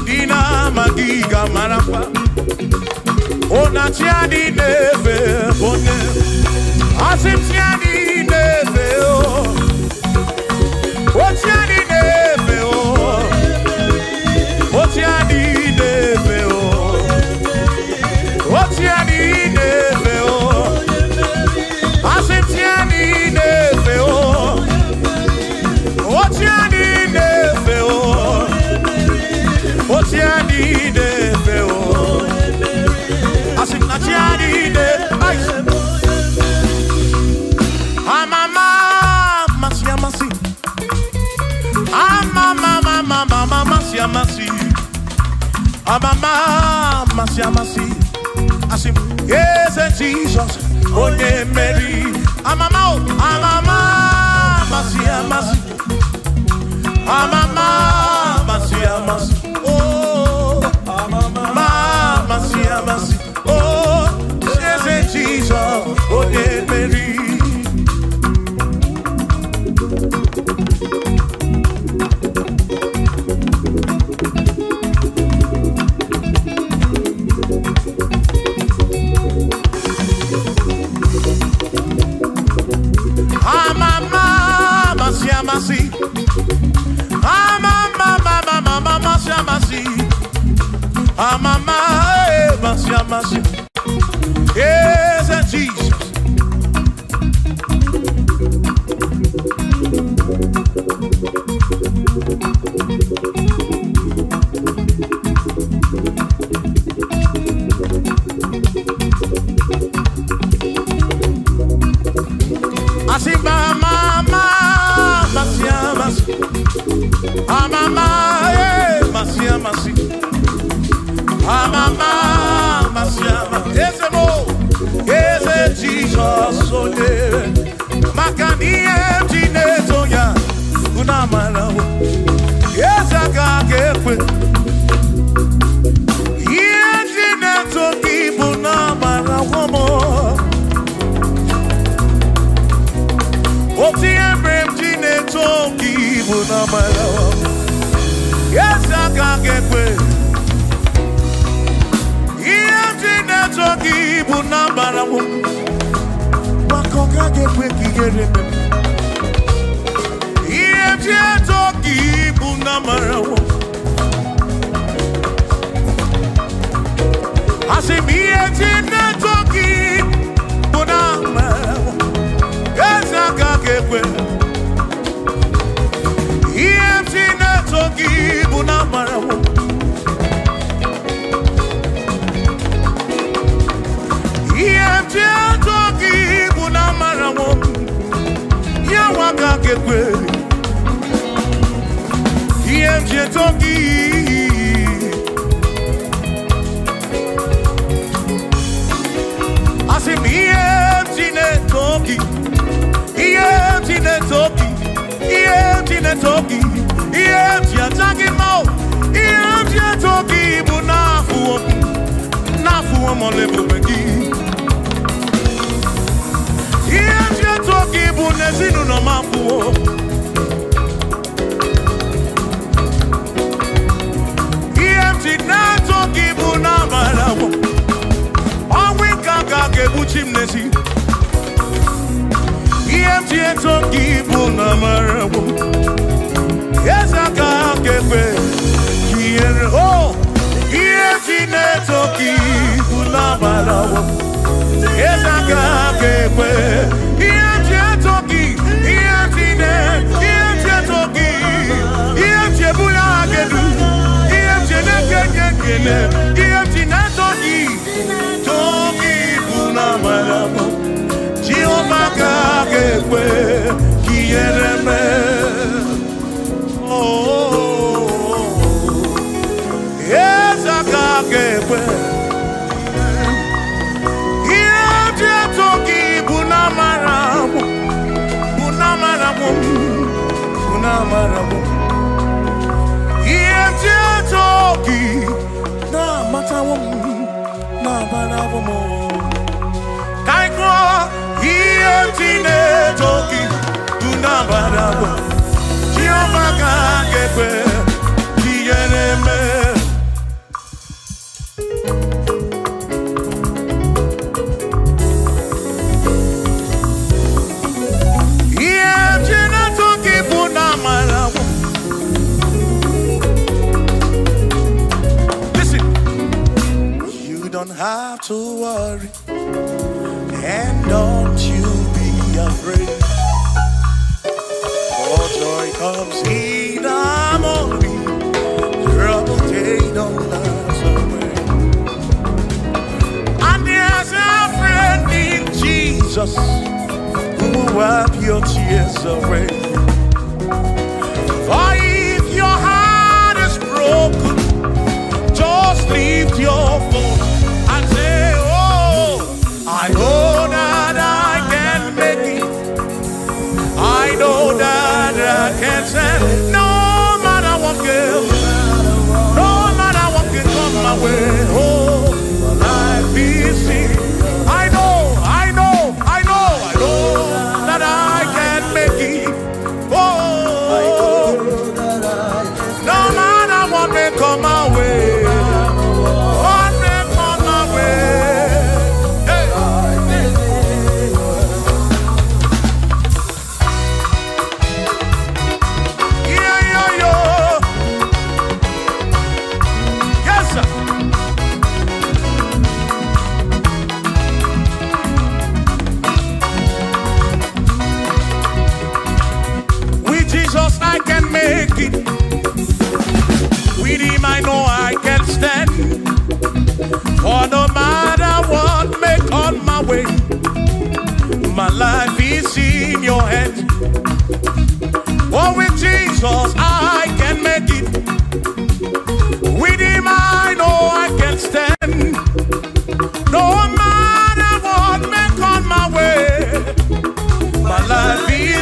Dina magiga marapa. Ona tiani neve one. Asim tiani neve o. O tiani neve o. O tiani neve o. O tiani neve o. Asim tiani neve o. O tiani neve o. O tiani neve o. Asim na tiani neve. Amama masia masi. Amama mama mama masia masi. Amama masia masi. Asim yes Jesus. Onye meri. Amama amama masia masi. Amama masia masi. Oh amama masia masi. Oh yes Jesus. Onye meri. Masi, mama, masi, masi, yes, Jesus. life is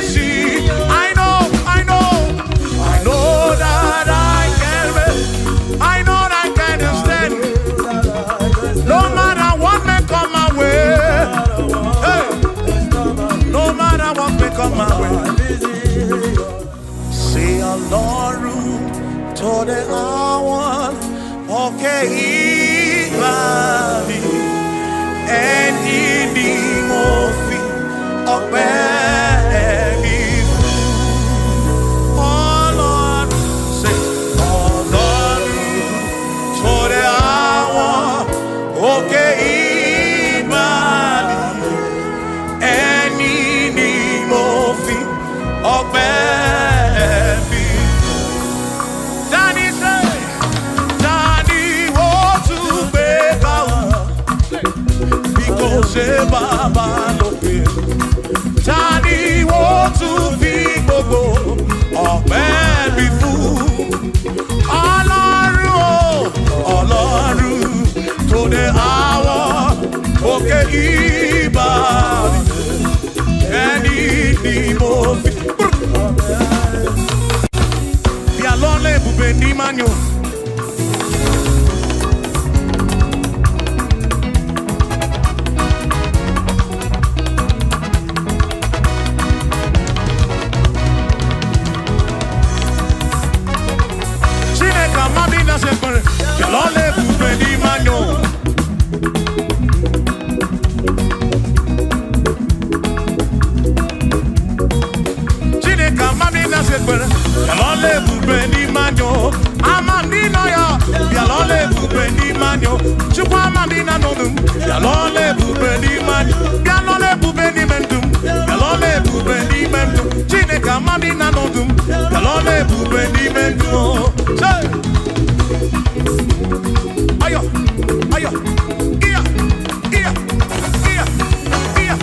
to the hour. Okay, body and in the movie of baby. Oh Lord, say, oh Lord, to the hour. Okay, body and in the movie of baby. Danny say, Danny want to make out because Baba no pay. Danny want to be go oh baby fool. Ọlọ́run to the hour. Okay, ibadi ẹni ni mo fi. Bí alọ́lẹ̀ ibùgbé ní manyo. Chineke amami na sekpere. Bí alọ́lẹ̀ ibùgbé ní manyo. Chineke amami na sekpere. Bí alọ́lẹ̀ ibùgbé ní manyo. Amami na ya. Bí alọ́lẹ̀ ibùgbé ní manyo. Chukwu amami na nonum. Bí alọ́lẹ̀ ibùgbé ní manyo. Bí alọ́lẹ̀ ibùgbé ní mendum. Bí alọ́lẹ̀ ibùgbé ní mendum. Chineke amami na nonum. Bí alọ́lẹ̀ ibùgbé ní mendum. Say. Ayo, ayo, iya, iya, iya, iya, iya,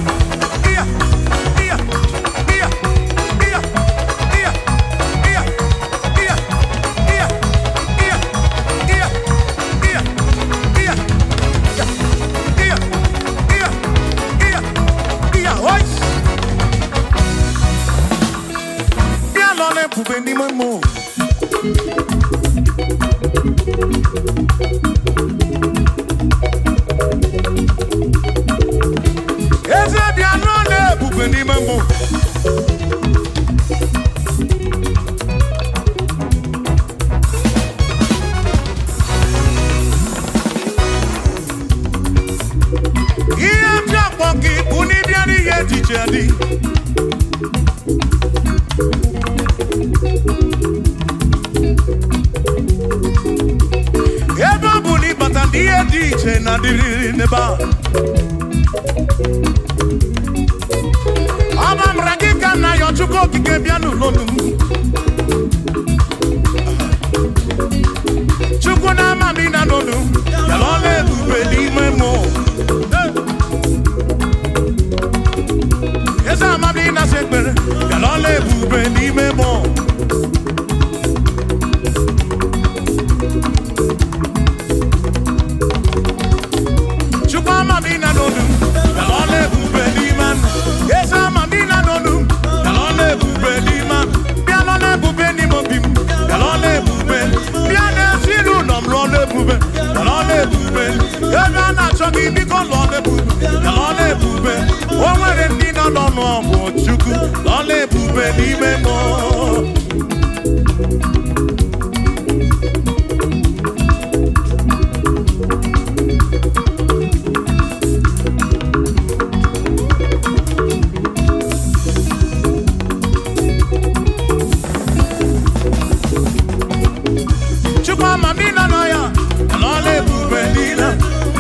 iya, iya, iya, iya, iya, iya, iya, iya, iya, iya, iya, iya, iya, ois. Bien l'on est pour venir mon mot. Eze bien l'on est pour venir mon mot. Il y a bien pour qui pour ni bien ni yé dit. Eba buni batandi yé dit na diri neba. Amam ragika na yo chuko kike bianu lonu. Chuko na mami na nonu. Yalole bubeli memo. Esa mami na sekbere. Yalole bubeli memo. Chuko mami na nonu. Yalole bubeli man. Esa mami na nonu. Yalole bubeli man. Yalole bubeli mobim. Yalole bubeli. Yalole siru nom lole bubeli. Yalole bubeli. Yalole na chogi biko lole bubeli. Yalole bubeli. Onwere ndi na lonu obo chuku. Lole bubeli memo. Mamina na ya, lole bubelina,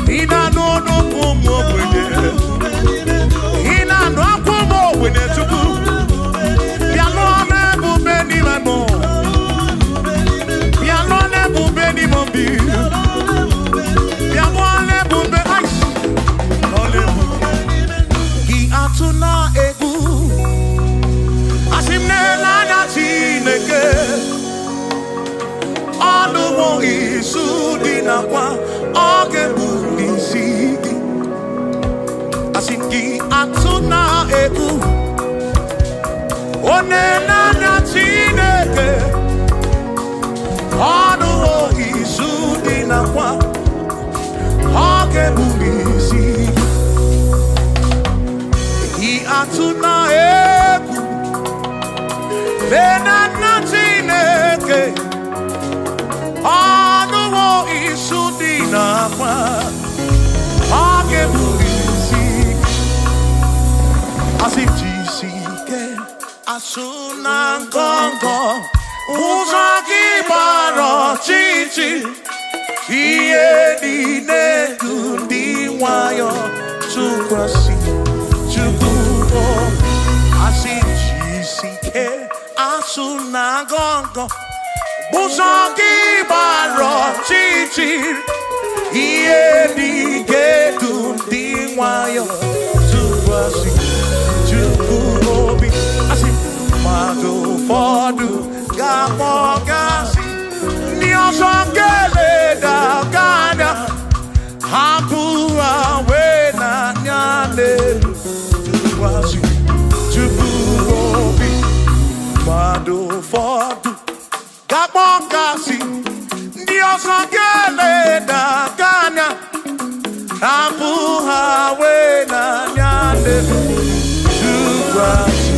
ina no kumo wene, ina no kumo wene tuku, pialone bubeni mamo, pialone bubeni mombi, pialone bube ice, lole bubeni, ki atuna egu, asimne la na chineke. Aluwo isu di nakwa oge bulisiki asinki atuna egu onena na chineke. Aluwo isu di nakwa oge bulisiki atuna egu lena na chineke. Anuwo isudina kwa agebulisi asitjisike asuna ngongo uzaki baro chichi iye dine kundi wayo tukwasi tukubo asitjisike asuna ngongo uzaki baro chichi iye dine kundi wayo tukwasi tukubo asi mado fodu gamogasi niosongele da gada hapua wena nyane tukwasi tukubi mado fodu gamogasi niosongele da gada hapua wena nyane tukwasi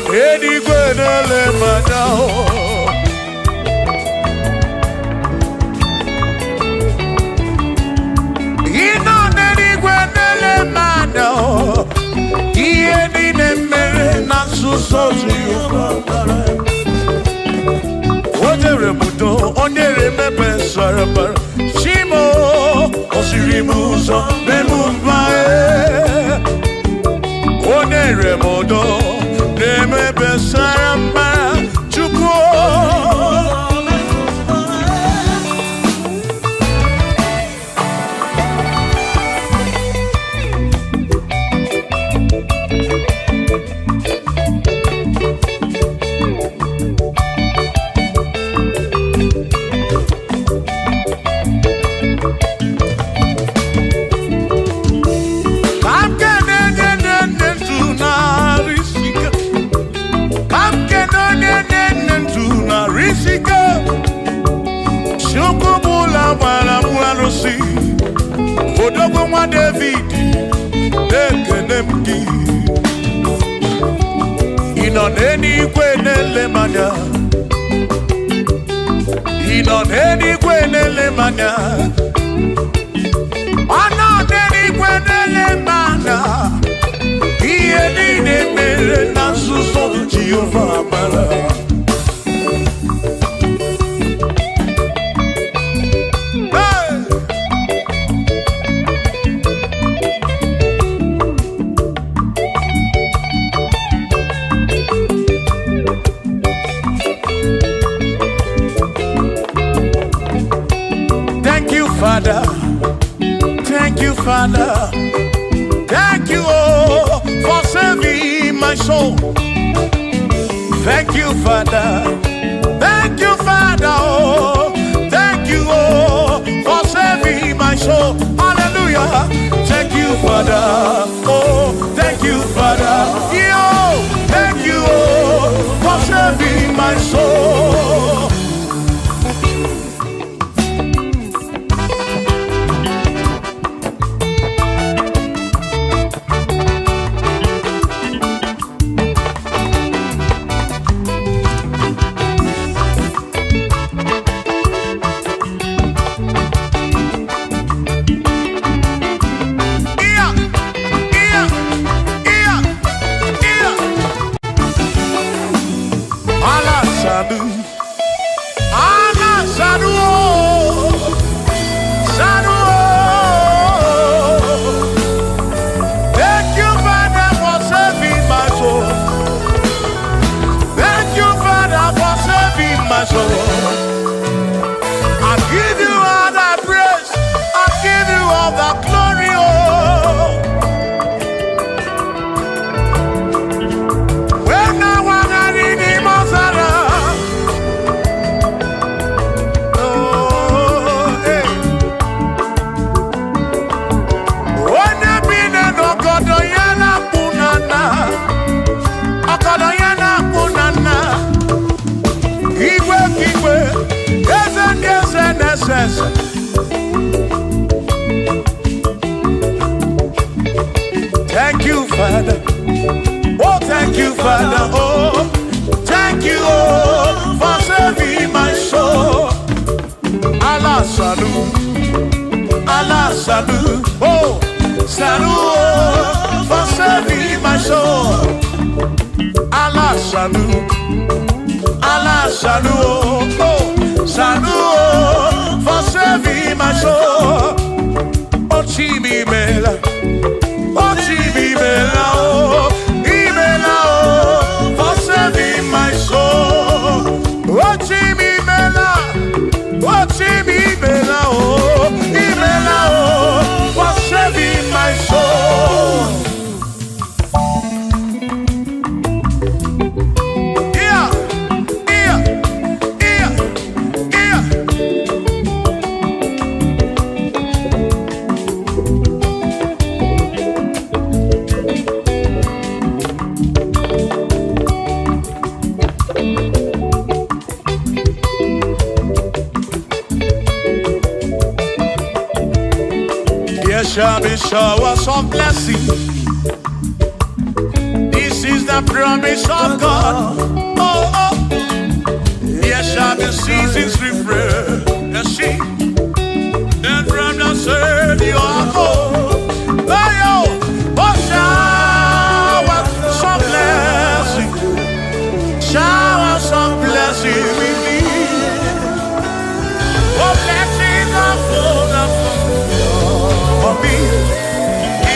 n'eluigwe na-ele m anya. Ị nọ n'eluigwe na-ele m anya. Ihe niile mere na nzuzo Jehova. O nyere m udo, o nyere m ebe sara mbara. Chimo, o siri m ụzọ n'elu mba. O nyere m udo n'ebe sara mbara. Chukwu. Odogwu nwa David na-ekene m gị. Ị nọ n'eluigwe na-ele m anya. Ị nọ n'eluigwe na-ele m anya. Ọ nọ n'eluigwe na-ele m anya. Ihe niile mere na nzuzo Jehova mara. Father, thank you, Father, thank you, oh, for saving my soul. Thank you, Father, thank you, Father, oh, thank you, oh, for saving my soul. Hallelujah. Thank you, Father, oh, thank you, Father, yo, thank you, oh, for saving my soul. Thank you, Father. Oh, thank you, Father. Oh, thank you, oh, for saving my soul. Allah salut, Allah salut. Oh, salut, oh, for saving my soul. Allah salut, Allah salut. Oh, salut, oh, for saving my soul. Oh, Chimi Mela. Oh, Chimimela, oh, Imela, oh, for saving my soul. Oh, Chimimela, oh, Chimimela, oh, Imela, oh, for saving my soul. Yeah, yeah, yeah, yeah. There shall be showers of blessing. This is the the promise of God. Oh, oh. There shall be seasons refreshed. You see, then from the sun you are home. Oh, shower some blessing. Shower some blessing with me. Oh, blessings are full for me.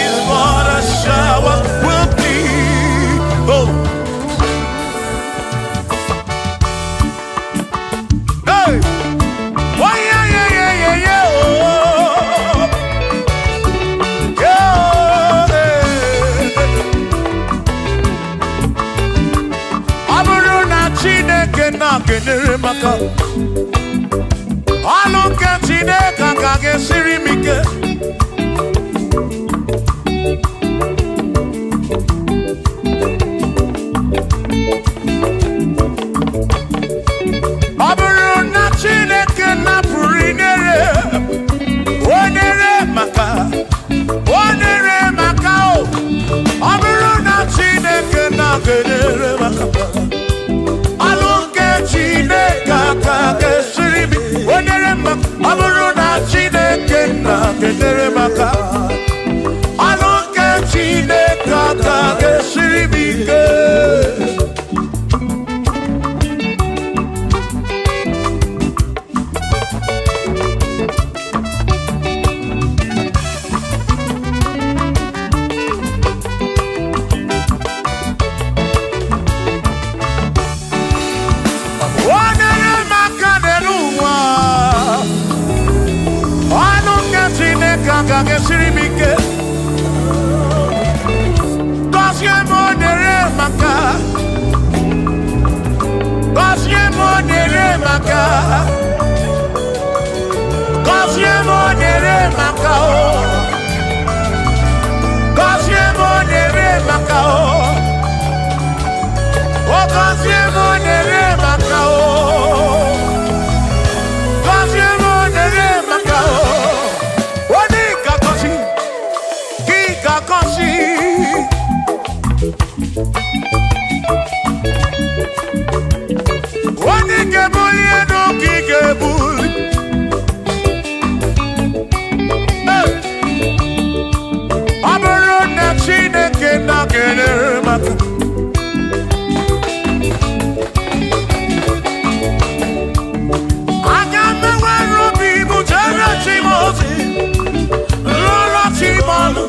Is what a shower will be. Oh. Hey. Oh, yeah, yeah, yeah, yeah, yeah. Oh. Yeah. Aburuna Chineke na kenere maka. Alunke Chineke kage sirimike. Aburuna Chineke na purinere. Onere maka. Onere maka o. Aburuna Chineke na kenere maka. Alunke Chineke kage sirimi. Onere maka. Aburuna Chineke na kenere maka. Alunke Chineke kage sirimi. Kage sirimike Gosye monere maka Gosye monere maka Gosye monere maka Gosye monere maka Gosye monere maka Gosye monere maka Wani kebuli eno ki kebuli Aburo na Chineke na kenere maka Agame wero bibu jere chimozi Lolo chimolu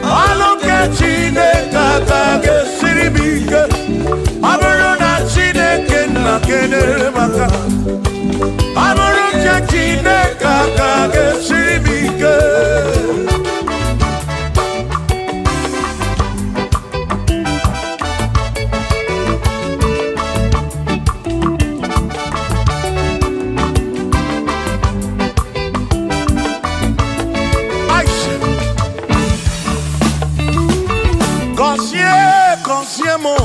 Alunke Chineke kage sirimike Aburuna Chineke na kenere maka Aburuna Chineke kage sirimike Consiemo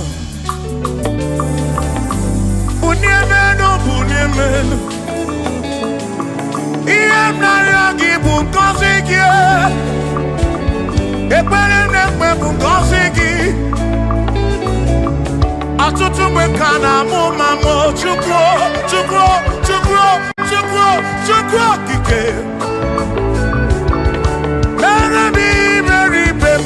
Bunyemeno Iem nariagi bunkosiki Epere nekme bunkosiki Atutu mekana mumamo Chukwo, chukwo, chukwo, chukwo, chukwo kike Merebi, meribem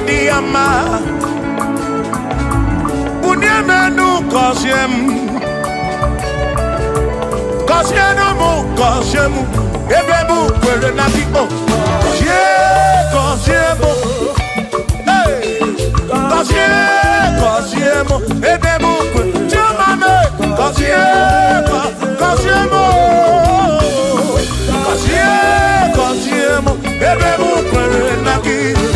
Diama Bunyemenu Kosiemu Kosiemu Ebebu kwere na tipo Kosiemu Hey Kosiemu Ebebu kwere Chumame Kosiemu Kosiemu Ebebu kwere na tipo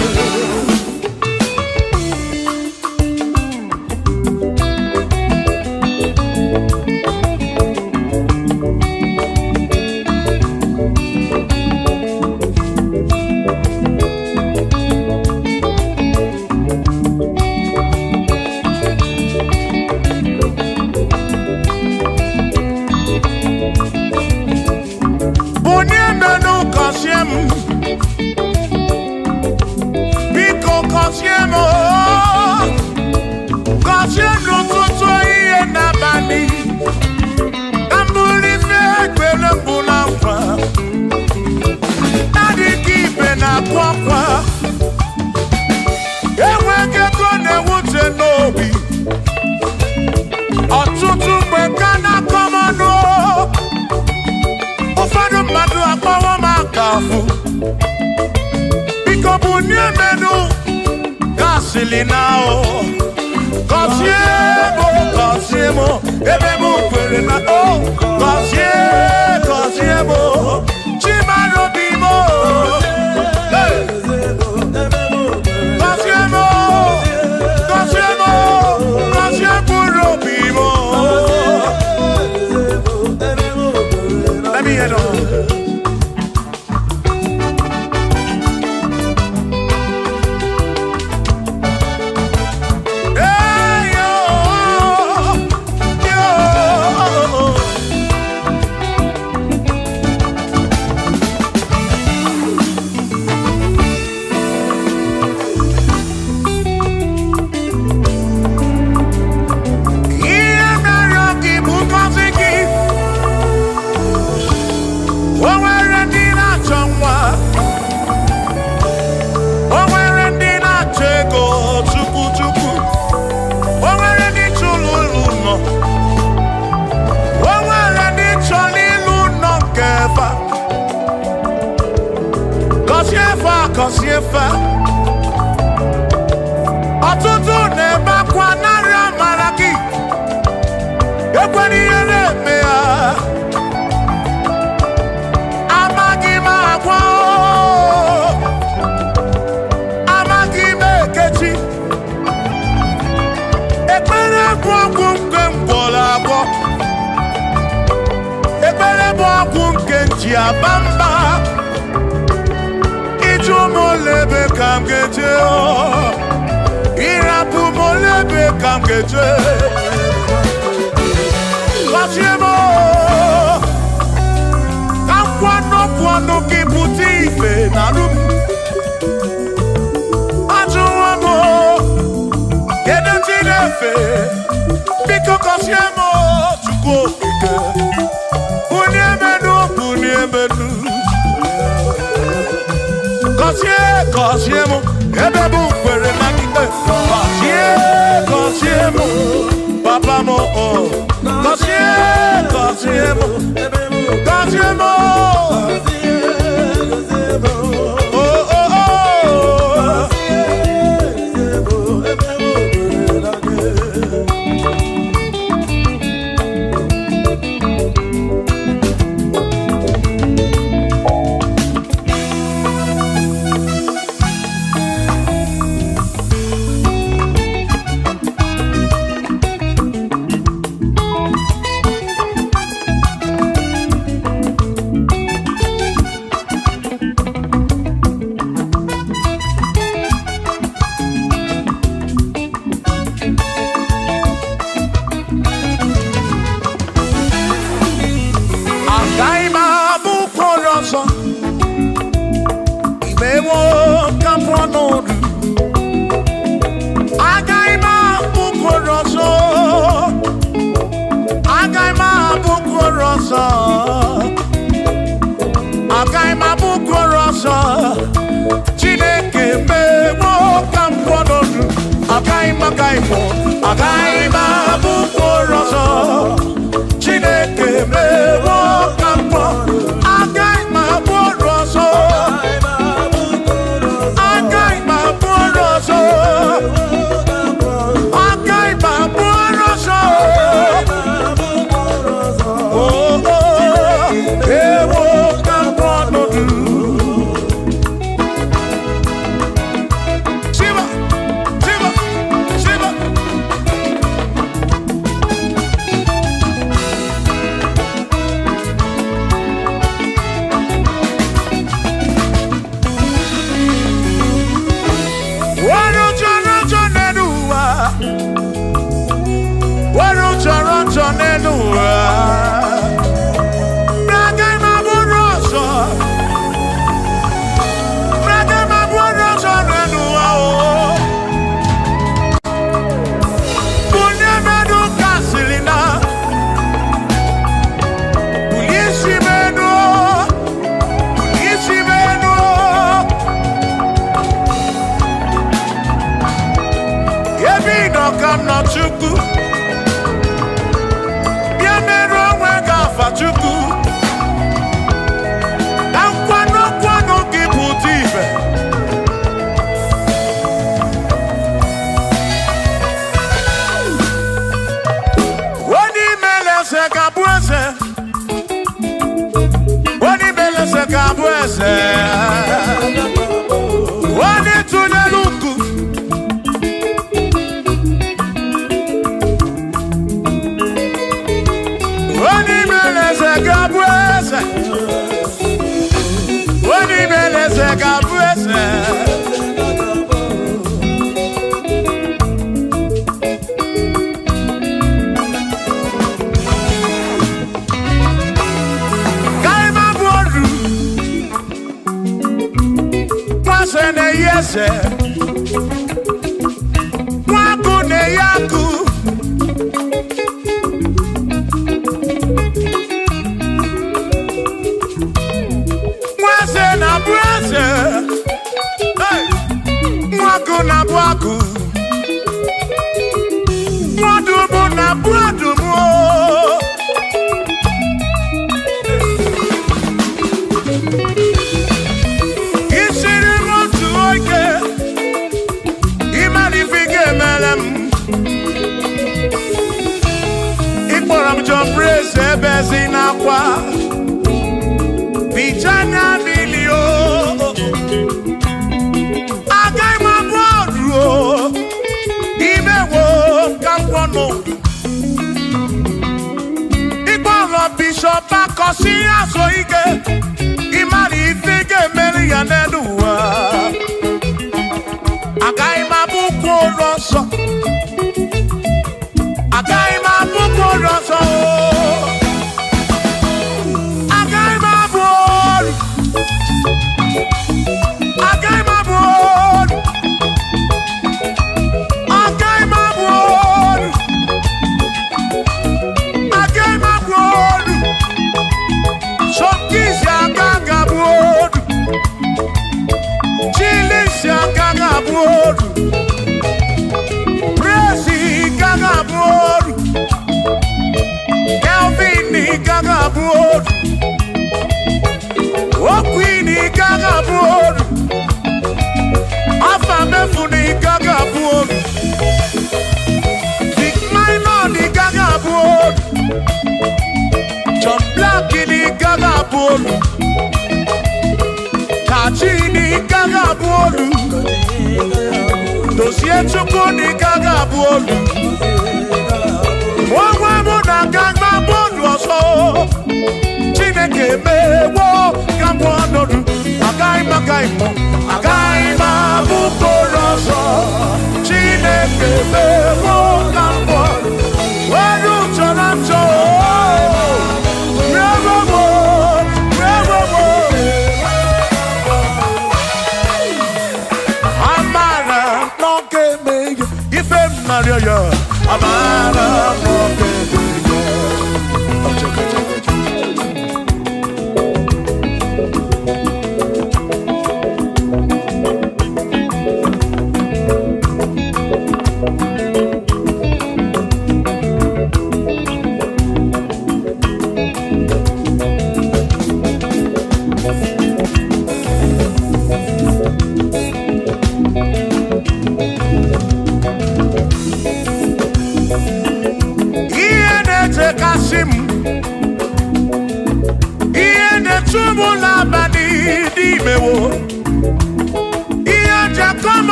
now. Cosiemo, ebemo querena, oh, cosiemo, chimano bimo, cosiemo bimo. Let me hear it. Kosiefa ọtụtụ na-ebe akwa narị amara gị ekwere ihe na-eme ya amaghị m agwa amaghị m ekechi ekpere bụ ọgwụ nke mgbọrọ agwọ ekpere bụ ọgwụ nke nji aba mba molebe kam geje irapu molebe kam geje Kosiemo kam kwano kiputi ife narum ajuwamo kedo tinefe biko Kosiemo chuko ike uniemenu Kosiemo, ebebu kwere na kite. Kosiemo, papa mo oh. Kosiemo, Kosiemo. Oh oh oh. eze nwagu na-eyaku nwaze na-abụ eze nwagu na-abụ agụ nwadumu na-abụ adumu Praise Ebezina kwa Vijana Bilio Agai Mabro Ibewo Kampono Igbo Bishop Akosi Asoike Imari Fige Merianedua Agai Mabuko Rosso Agai Mabuko Rosso Tachini gaga bolu Dosie chukuni gaga bolu Wawa muna gagma bolu oso Chineke mewo gambonodu Agai mo Agai mabukoroso Chineke mewo gambonodu Waru chonacho Amara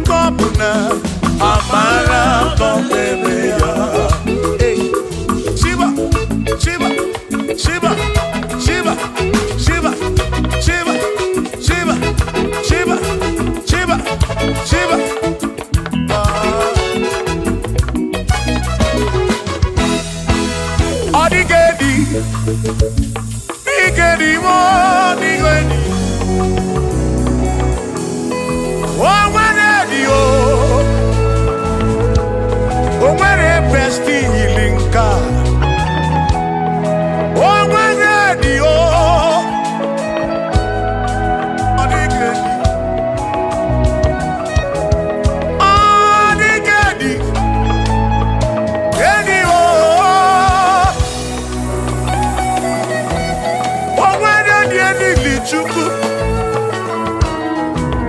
Kopuna amara bombeya. Hey, Shiva, Shiva, Shiva, Shiva, Shiva, Shiva, Shiva, Shiva, Shiva, Shiva. Odigedi, digedi mo, digedi.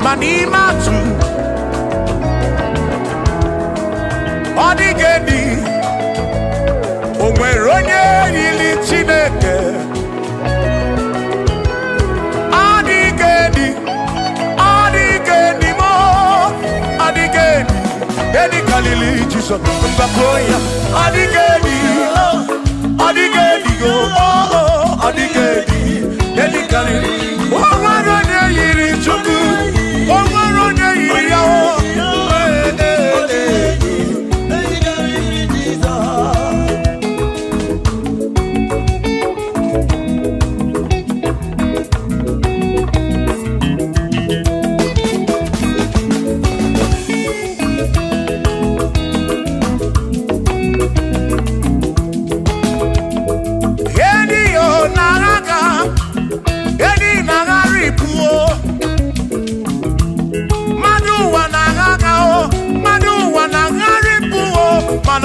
Manimatu Odigedi Onweronye yili Chineke Odigedi Odigedi mo Odigedi Edi kalili Jesus Mbakoya Odigedi Odigedi go Odigedi Edi kalili Onweronye yili Chukwu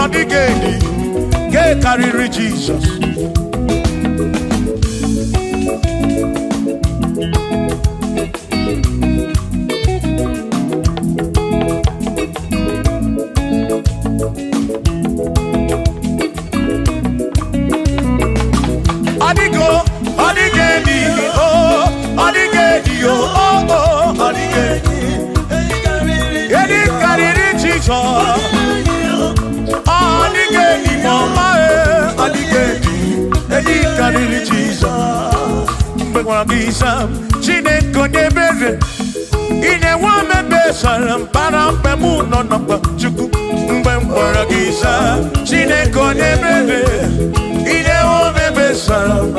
Odigedi, get carry Jesus. Odigo, Odigedi, oh, Odigedi, oh, oh, Odigedi, get carry Jesus. Odigedi, mama, Odigedi, Edi kalili Jesus. Mbekwana bisa, Chineke nyebere. Ine wame besaram para mpemu nonokwa Chukwu. Mbekwana bisa, Chineke nyebere. Ine wame besaram.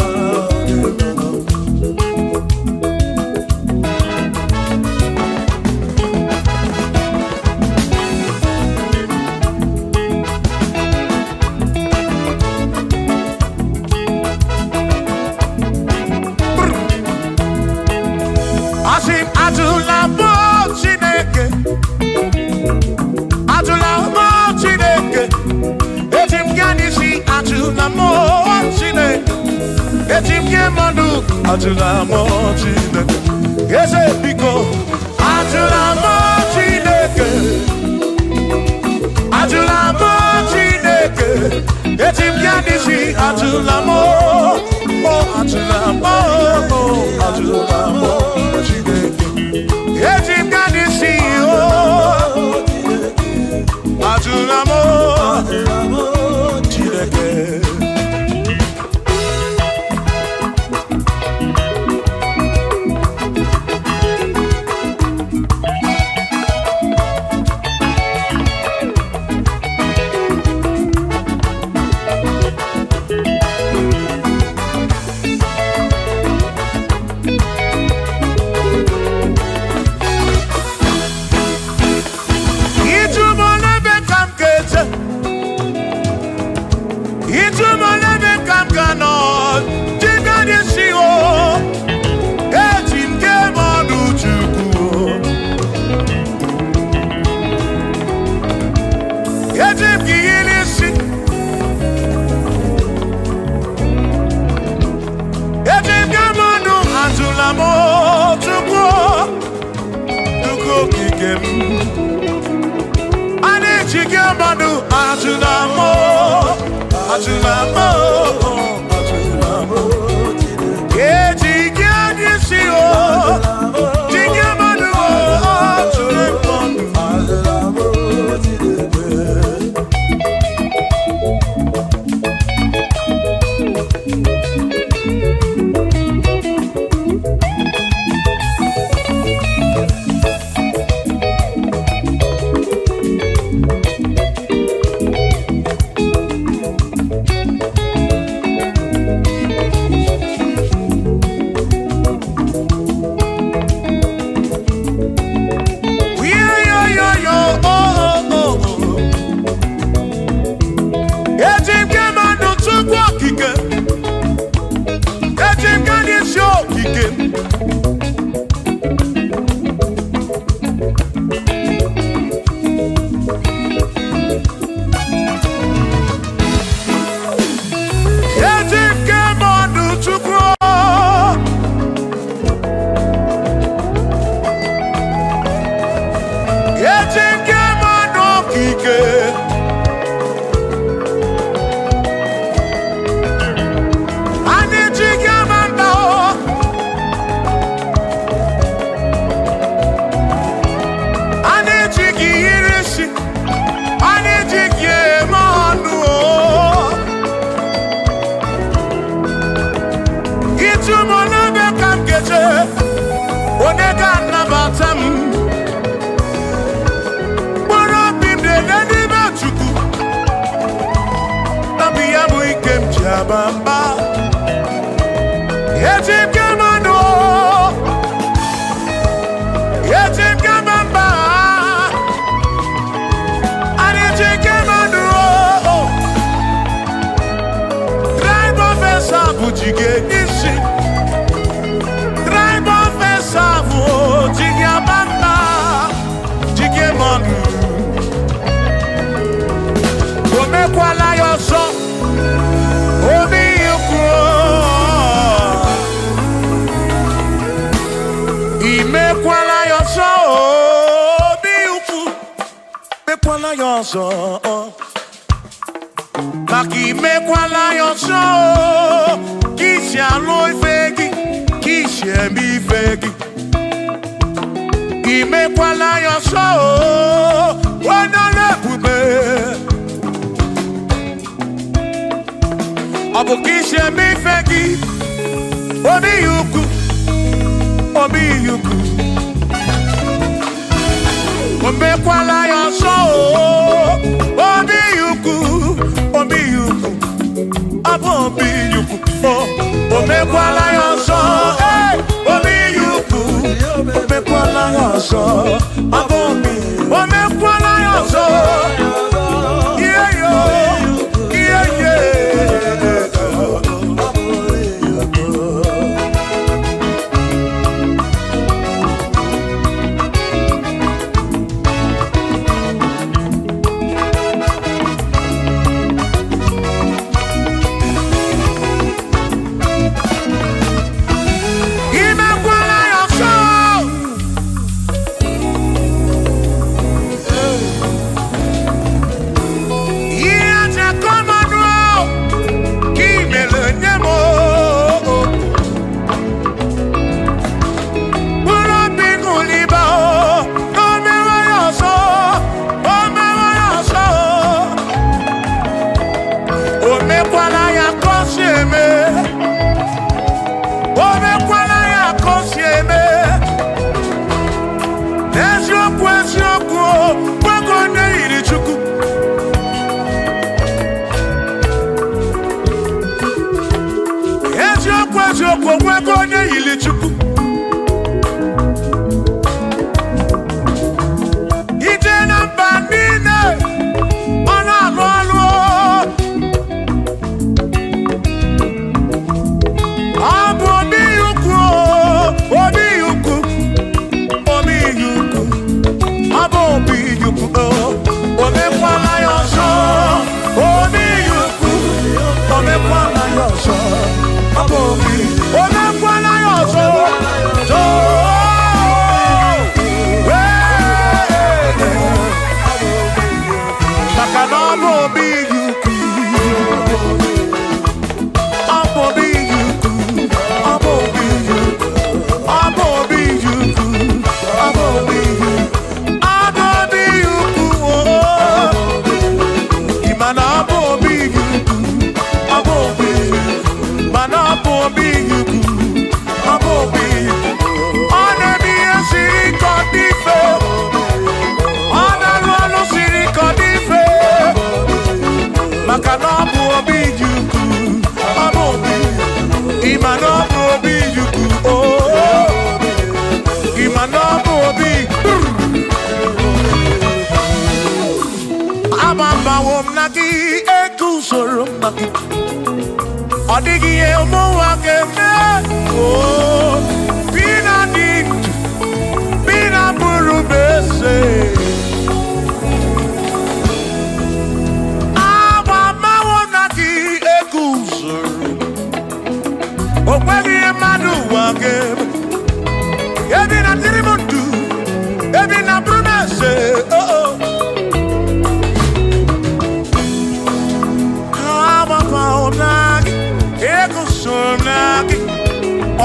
Ajula mo Chineke, ese biko. Ajula mo Chineke, Ajula mo Chineke, etim yanisi Ajula mo, oh Ajula mo, oh Ajula mo Chineke, etim yanisi oh Ajula mo Chineke. okike Ani chike manu Ajunamo Chike adisi o Chike manu Bamba Yetim Kamano Yetim Kamamba Yetim Kamano Tribe of Esabu Jige Nishi Tribe of Esabu Jige Bamba Jige Manu Ome Kwala Yoso Maki me kwala yoso Kishi aloi fegi Kishi mi fegi Ime kwala yoso Wana lepube Abu kishi mi fegi Obi yuku Obi yuku Ome kwala yoso Obi yuku Abo obi yuku Ome kwala yoso Obi yuku Ome kwala yoso Abo obi Ome kwala yoso Yeah yo Yeah yeah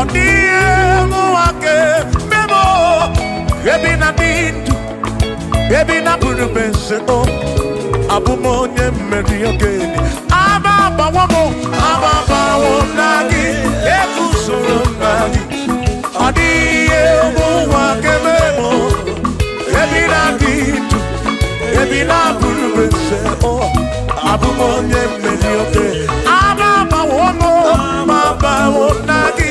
odie muake memo ebi na dindu ebi na buru benseto abumonye mmeri ogeni aba bawo nagi ekusoro nagi odie muake memo ebi na dindu ebi na buru benseto abumonye mmeri ogeni aba bawo nagi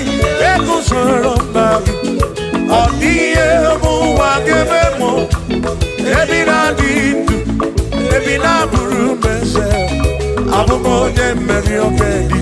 ekusoro nagi odie muake memo ebi na dindu ebi na buru benseto abumonye mmeri ogeni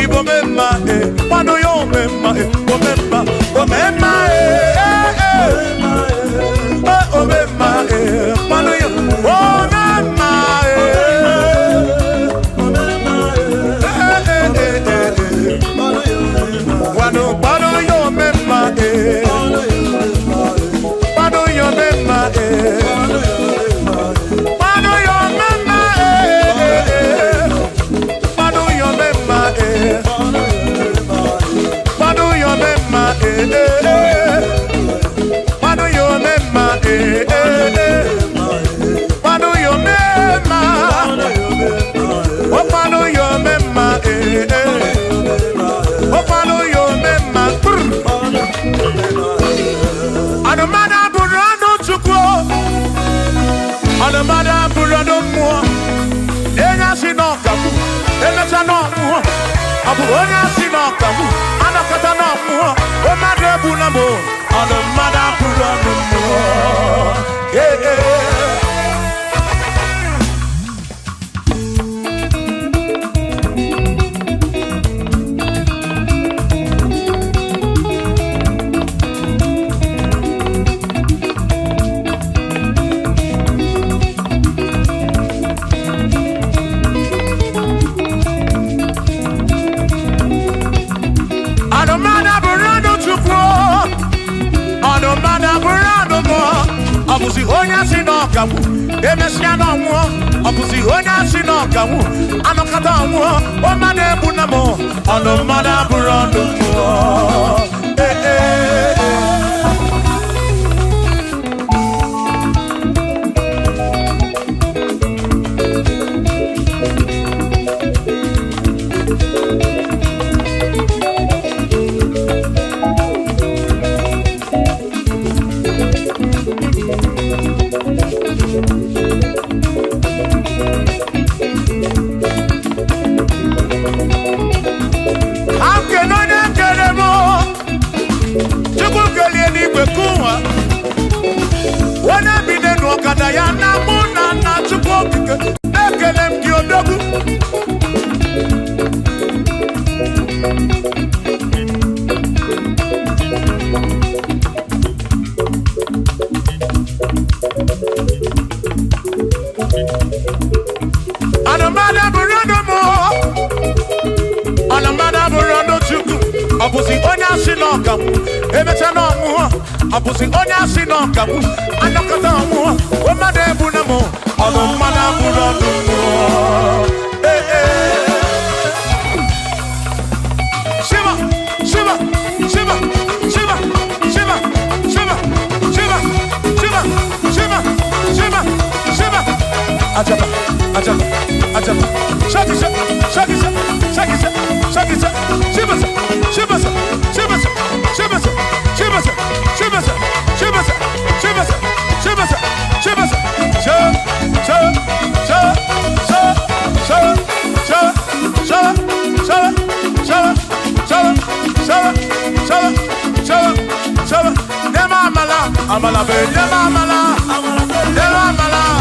Igbo memma Mano yo mema, omema, omema, omema, mano yo, omema, mano yo mema, mano yo mema, mano yo mema, mano yo mema, mano yo mema, mano yo mema, mano yo mema, oh mano yo mema, oh mano yo mema, anamana burano chukwo, anamana burano mo, enya sinokamu, enya no mo, abu enya sinokamu, anakata no mo, o madre bunamo, anamana burano mo, Abusi honya sinokamu, emesiano mo. Abusi honya sinokamu, anokata mo. O mane bunamo, ono mana burando mo. Abusi onya sinokamu, emechano mu. Abusi onya sinokamu, anokata mu. O made bunamo, ono mana burando mu. Shiva, Shiva, Shiva, Shiva, Shiva, Shiva, Shiva, Shiva, Shiva, Shiva, Shiva. Ajaba, ajaba, ajaba. Shaki, shaki, shaki, shaki, shaki, shaki, Shiva. Shibasa, Shibasa, Shibasa, Shibasa, Shibasa, Shibasa, Shibasa, Shibasa, Shibasa, Amala be, amala, amala,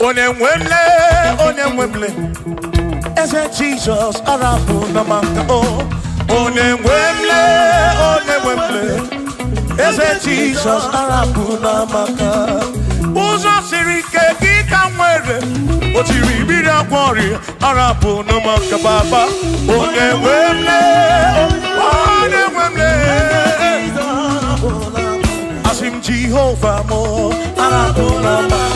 Onemwemle, Eze Jesus, Arabu Namaka, Onemwemle, Eze Jesus, Arabu Namaka, Uzo Sirike, Kikamwere, Otiri Bida Kwari, Arabu Namaka Baba, Onemwemle, Asim Jehovah Mo, Arabu Namaka.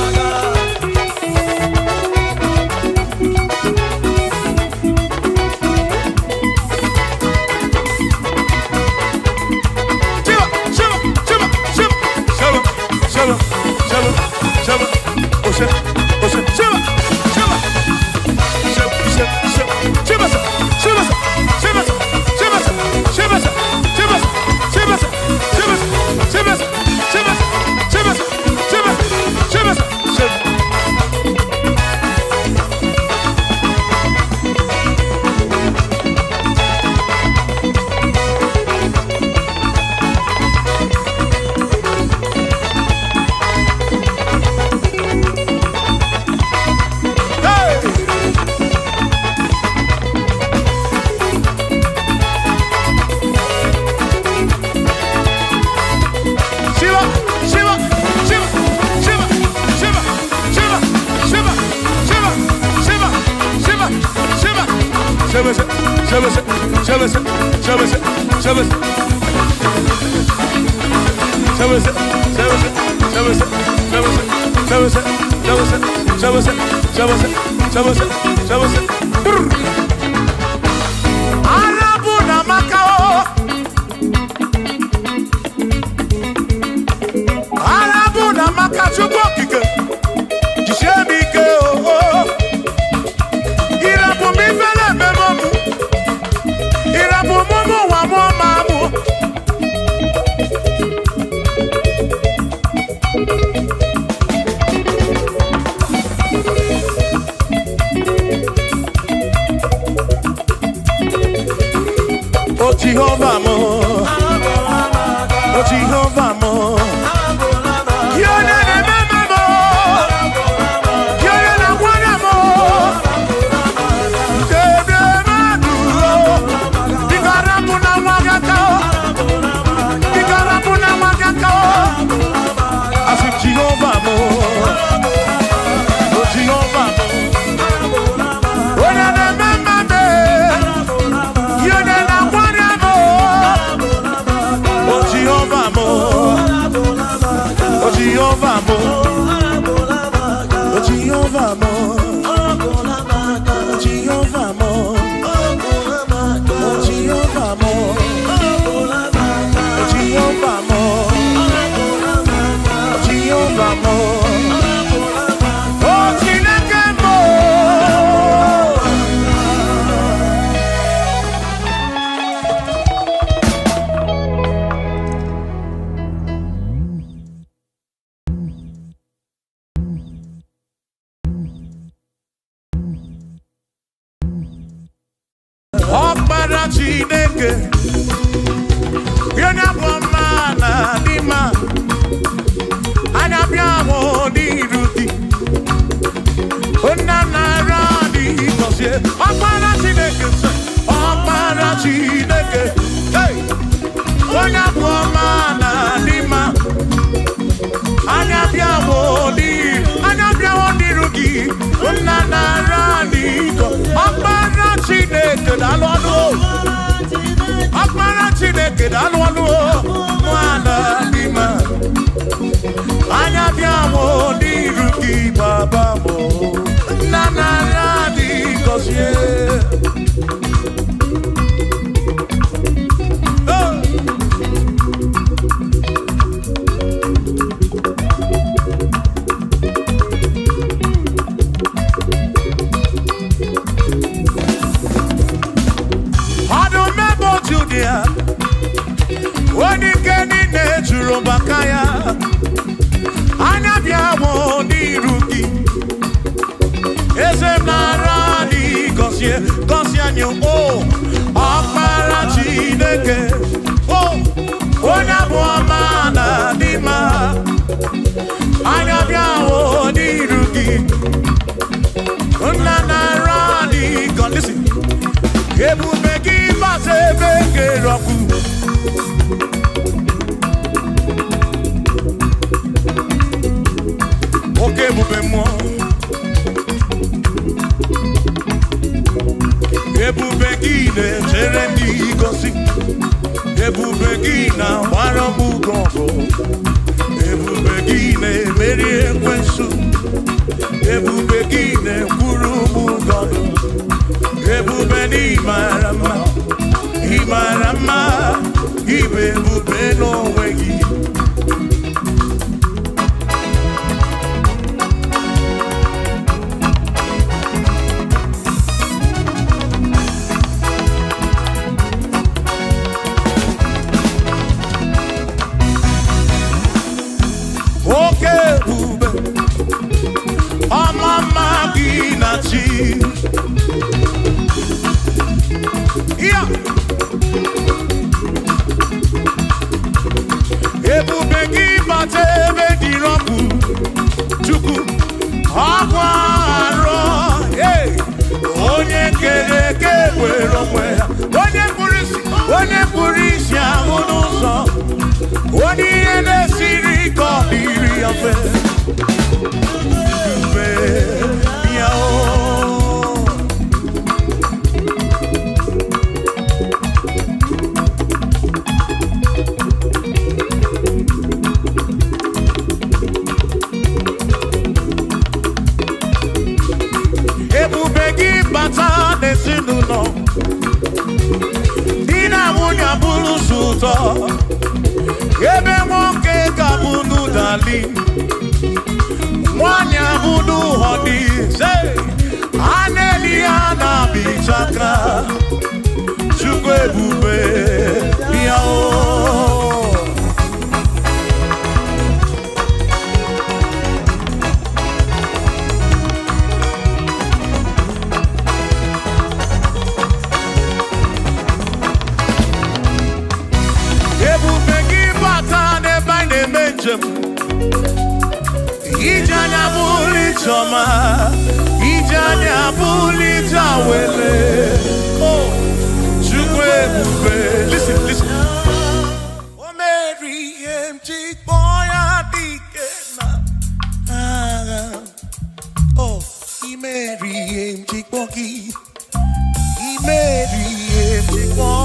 ebube gị na-echere ndị gosi, ebube gị na-agbara m ọgụ, ebube gị na-emeri ekwensu, ebube gị na-ekwuru m ụgọdụ, ebube na ịmara mma, ịmara mma, ibe ebube n'onwe gị. Oke ebube ọmama gị na chi, ya ebube gị bata ebe dị rọpụ, Chukwu ọgwụ arọ, onye kere eke were onwe ya, onye pụrụ isi ahụ n'ụzọ, onye ihe na-esiri ike ọ dịrị ya mfe. Ebube ya ebube gị bata n'ezinụlọ, di na nwunye abụrụ ụtọ, ebe nwoke ga-abụ n'ụdali, nwanyị abụ n'ụhọdị, a na-eli ya na-abịchaka. Chukwu ebube bịa ebube gị bata n'ebe anyị na-eme njem, ije anya bụrụ ijeọma, ije anya bụrụ ije awele. Chukwu ebube, listen, listen. O mere ihe m ji kpọọ ya dike na agha. Oh, I mere ihe m ji kpọọ gị, I mere ihe m ji kpọọ.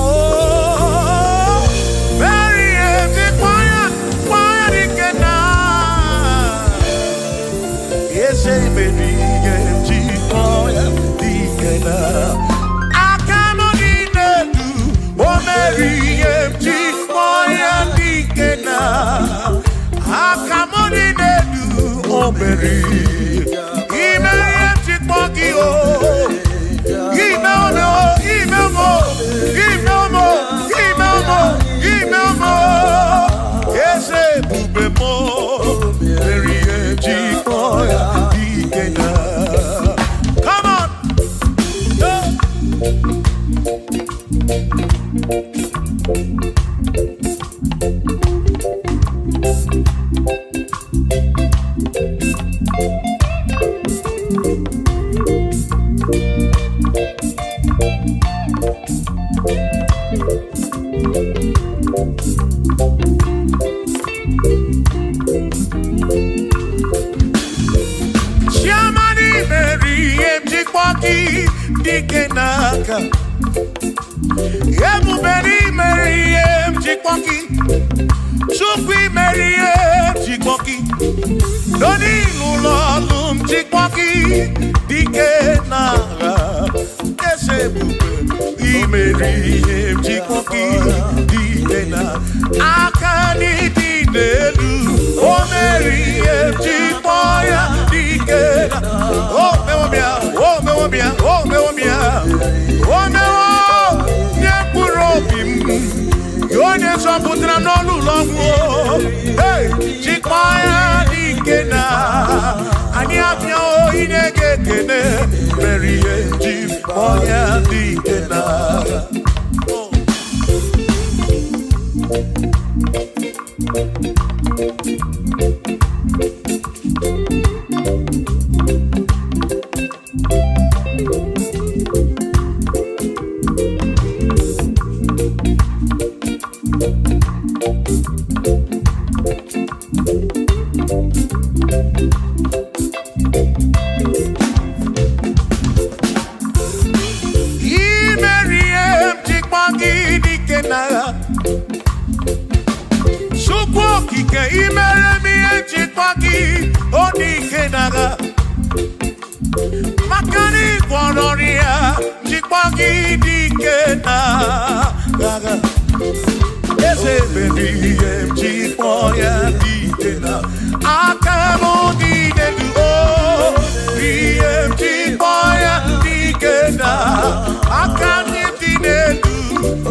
dike na Chukwu okike imere m ihe njikwa gị o dike na maka na ịgwọrọ ya njikwa gị dike na eze mere ihe njikwa ya dike na aka m niile dị ihe njikwa ya dike na aka ndị dị n'elu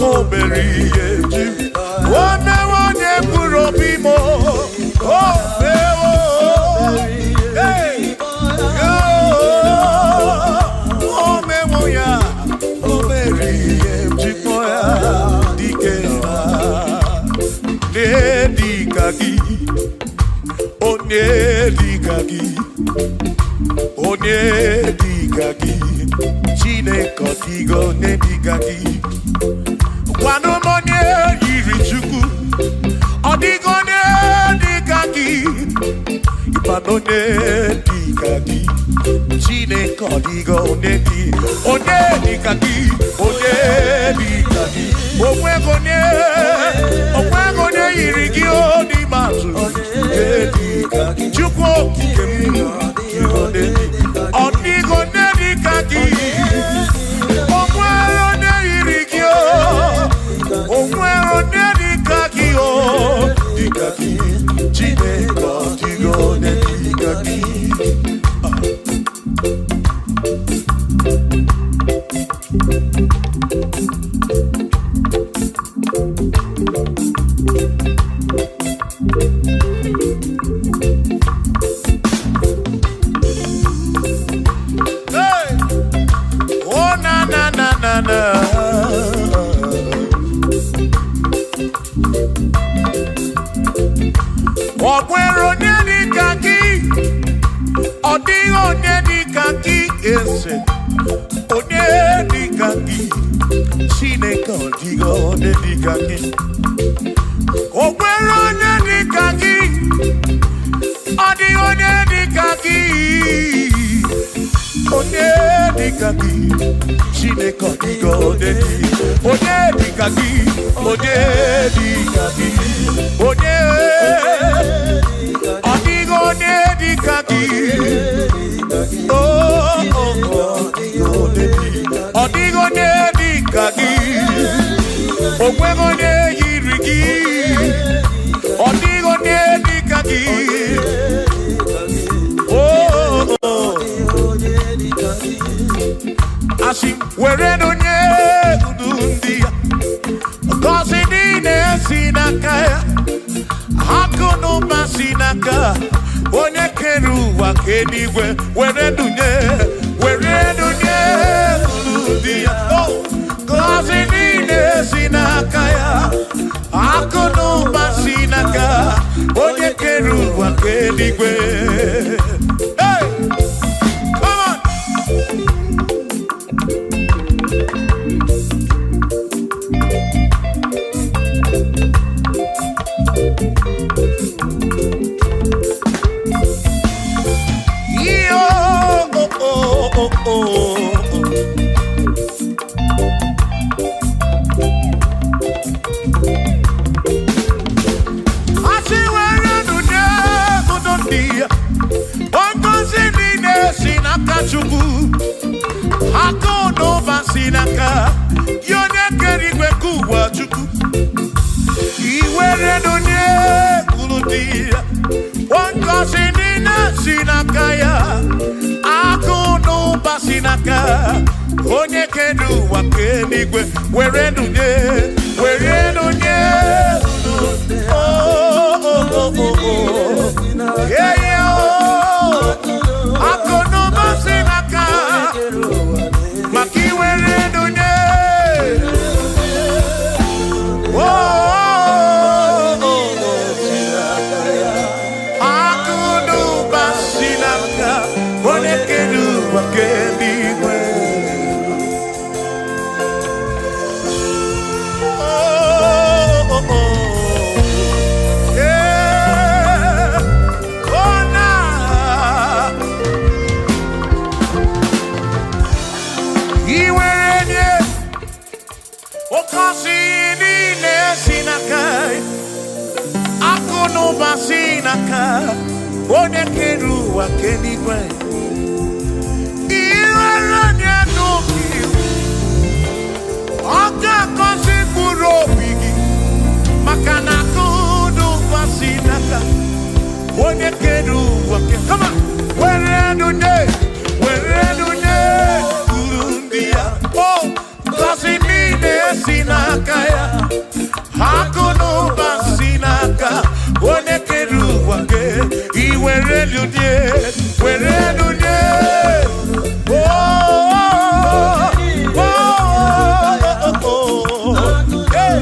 o mere ihe njikwa o mewe onye kwuru obi m o mewo o mewo ya o mere ihe njikwa ya dike na dịka gị onye dịka gị onye dịka gị Chineke ọdịgo onye dịka gị gwanụ m onye yiri Chukwu ọdịgo onye dịka gị ịmanụ onye dịka gị Chineke ọdịgo onye dịka gị onye dịka gị onwego onye yiri gị n'ime atụ onye dịka gị Chukwu okike m ọdịgo onye dịka gị onwere onye yiri gị onwere onye dịka gị dịka gị Chineke ọdịgo onye dịka gị Ọ̀pẹ̀rọ̀ ní ẹ̀dínkà kí ọ̀díhàn ní ẹ̀dínkà kí ẹsẹ̀ òní ẹ̀dínkà kí Chineke ọ̀díhàn ní ẹ̀dínkà kí ọ̀pẹ̀rọ̀ ní ẹ̀dínkà kí ọ̀díhàn ní ẹ̀dínkà kí òní ẹ̀dínkà kí Chineke ọ̀díhàn ní ẹ̀dínkà kí òní ẹ̀dínkà kí òní ọdịgo onye dịka gị ọdịgo onye dịka gị onwego onye yiri gị ọdịgo onye dịka gị asị were onye udu ndị ya gọzi niile si n'aka ya akụ n'ụba si n'aka onye kere ụwa ka eluigwe were dunye ụdị ya gọzi niile si n'aka ya akụ n'ụba si n'aka onye kere ụwa ka eluigwe Chukwu akụ n'ụba si n'aka gị onye kere igwe ka ụwa Chukwu iwere n'onye kwuru dị ya ngọzi niile si n'aka ya akụ n'ụba si n'aka onye kere ụwa ka eluigwe were n'onye akụ n'ụba si n'aka maka iwere n'onye akụ n'ụba si n'aka onye kere ụwa ka eluigwe Okasini nesinakai, akuno basinaka, onekeru wakenigwe. Iwaranya noki, oka kosi kurobigi, makana kuno basinaka, onekeru wakenigwe. Come on, where do they? Oh, kasimine sinakaya, hakuno basinaka, onekeru wake, iwereludye, wereludye. Oh, oh, oh, oh, hey.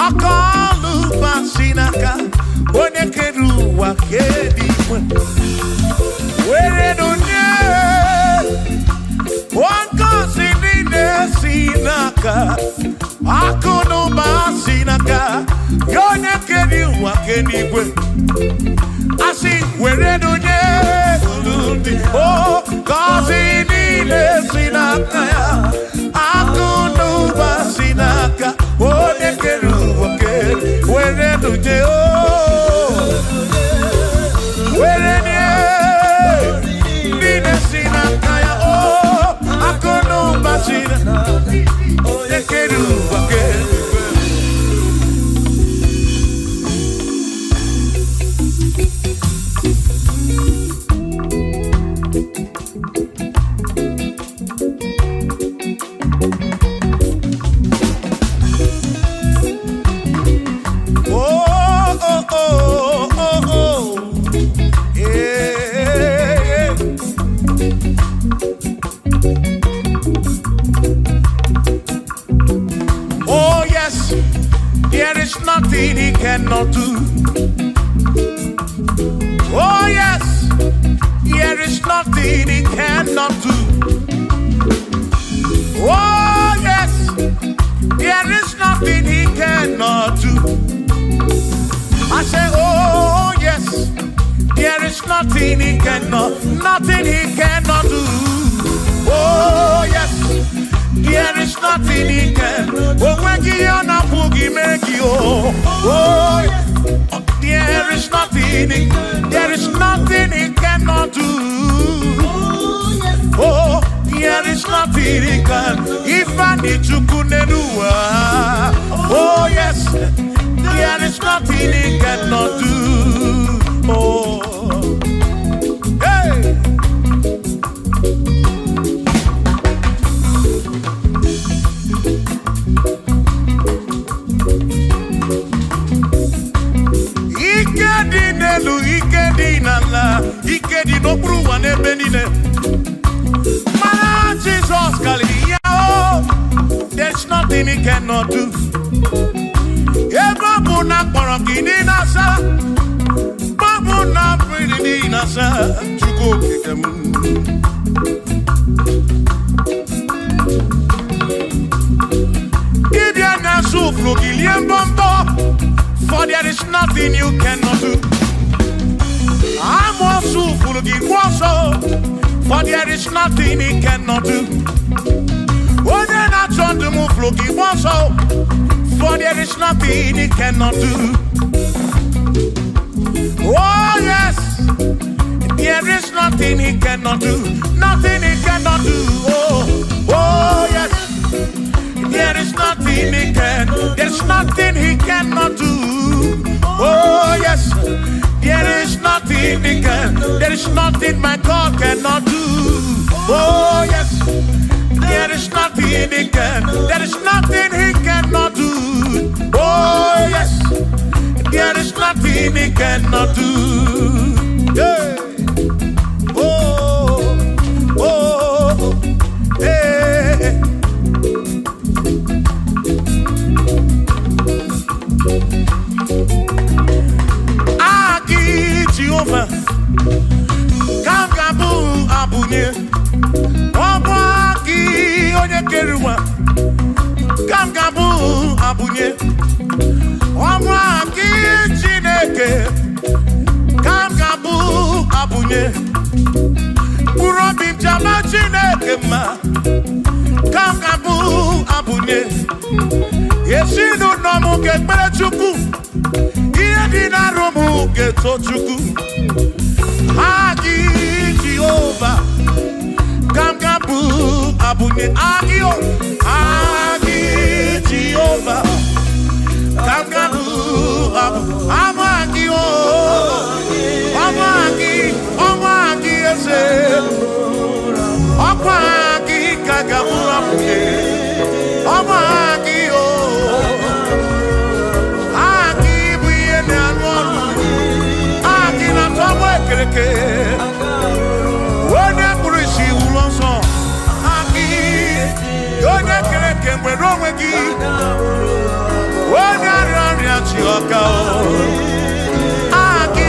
Akalu basinaka, onekeru wakedi. Where do you? Wakasini sinaka, akuno basinaka, onekeru wakedi. I see where do you? Oh, kasini sinaka, akuno basinaka. Oh, nekeru wake, where do you? Where do you? Binesina kaya, oh, akono basina. Nekeru wake. Nothing he cannot do. Oh yes, there is nothing he cannot do. Oh yes, there is nothing he cannot do. I say, oh yes, there is nothing he cannot do. Oh yes, there is nothing he can. Oh, when you na boogie make you. Oh, there is nothing he cannot do. Oh, there is nothing he can. If I need to kunenua. Oh yes, there is nothing he cannot do. Oh, hey. Ikedi no bruwa ne benine. Man, Jesus Kalia, oh, there's nothing he cannot do. Babuna Paragini Nasa, Babuna Pretty Nasa, to go kick them. Give your Nasu Flugilian Bombo, for there is nothing you cannot do. I'm also full of Igbo, for there is nothing he cannot do. Oh, then I turn to move Igbo, for there is nothing he cannot do. Oh yes, there is nothing he cannot do. Nothing he cannot do. Oh, oh yes, there is nothing he can. There's nothing he cannot do. Oh yes. There is nothing he can. There is nothing my God cannot do. Oh yes. There is nothing he can. There is nothing he cannot do. Oh yes. There is nothing he cannot do. Yeah. Jehova Kangabu abunye Obaki onye keruwa Kangabu abunye Obaki Chineke Kangabu abunye Urobi jama Chineke ma Kangabu abunye Yeshinu nomu gekpere Chukwu Iye dina romu geto Chukwu Agi Jehova Kangabu abunye Agio Agi Jehova Kangabu Amagi Amagi ese Amagi Kangabu abunye Amagi Agi buye ne anwolu Agi na tomo ekereke Wone kurishi ulonso Agi Yone kereke mweno wegi Wone arari achioka Agi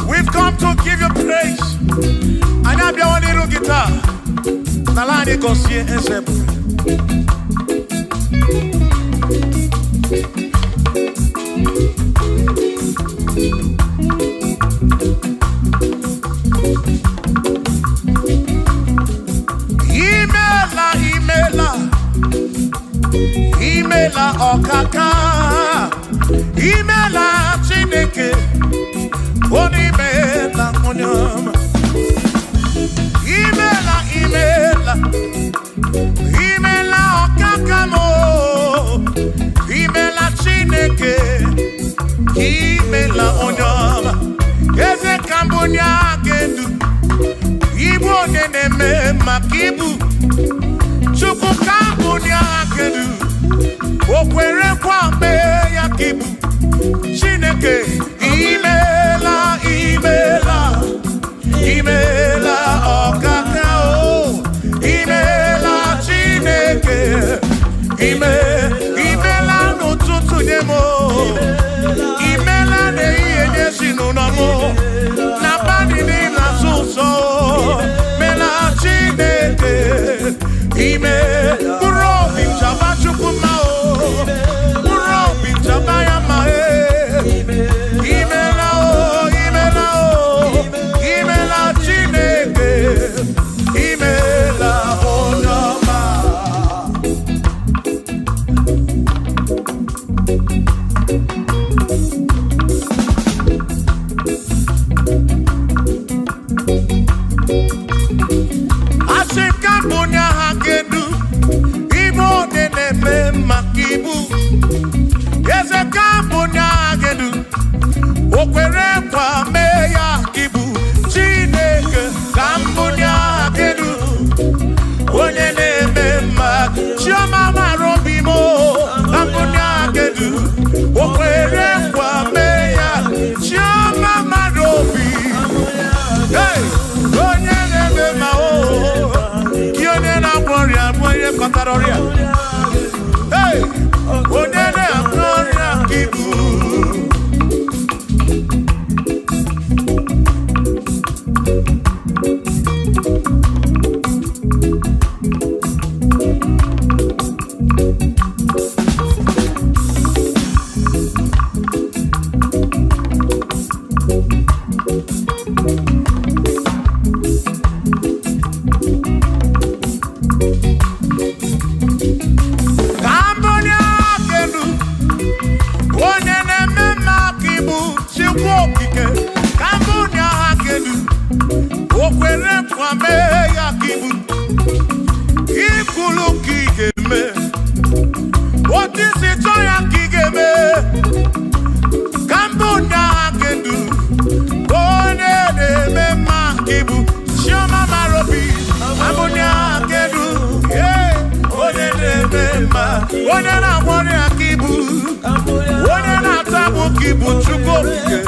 We've come to give you praise. And I be one little guitar. Nalani gosie ensemble. Imela okaka. Imela Chineke. Onimela onyama. Imela okakamo. Imela Chineke. Imela onyama. Eze kambunya gendu. Ibu neneme makibu. Chuku kambunya gendu. Okwere kwa me yakibu. Chineke. Imela okakao. Imela Chineke. Imela n'ụtụtụ nyemo. Imela n'ihe nyesi n'ụnọmụ. Na bani n'ịla zụzọ. Mela Chineke. Mkpụrụ obi nchaba Chukwu ma o. Mkpụrụ obi nchaba ya ma e. Imela o. Imela Chineke. Imela onyama. Asikambunya hakedu. Ibo neneme makibu. Yezekambunya hakedu. Okwere kwa meya kibu. Chineke kambunya hakedu. Onye neme mak. Chioma marobimo. Kambunya hakedu. Okwere kwa meya. Chioma marobi. Hey! Onye neme ma o. Kionye na gloria. Onye kataroria. Hey! Onye na gloria kibu. What is it? Onye na-agbọrọ ya ka ibu, onye na-atabụ ka ibu Chukwu okike,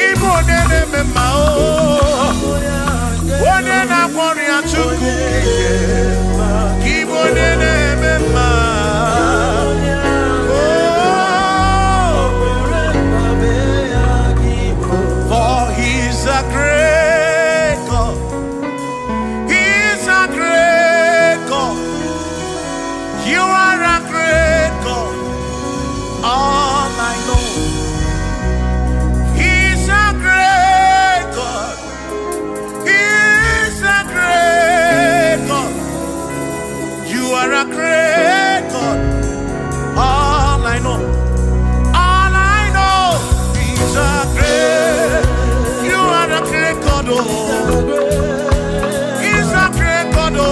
ibu onye na-eme mma o, onye na warrior chuku Igbo nene ma for he's a great God. He's a great God. You are a great God. All I know. He's a great God. He's a great God. You are a great God. All I know. All I know. He's a great. You are a great God. Oh. He's a great God. Oh.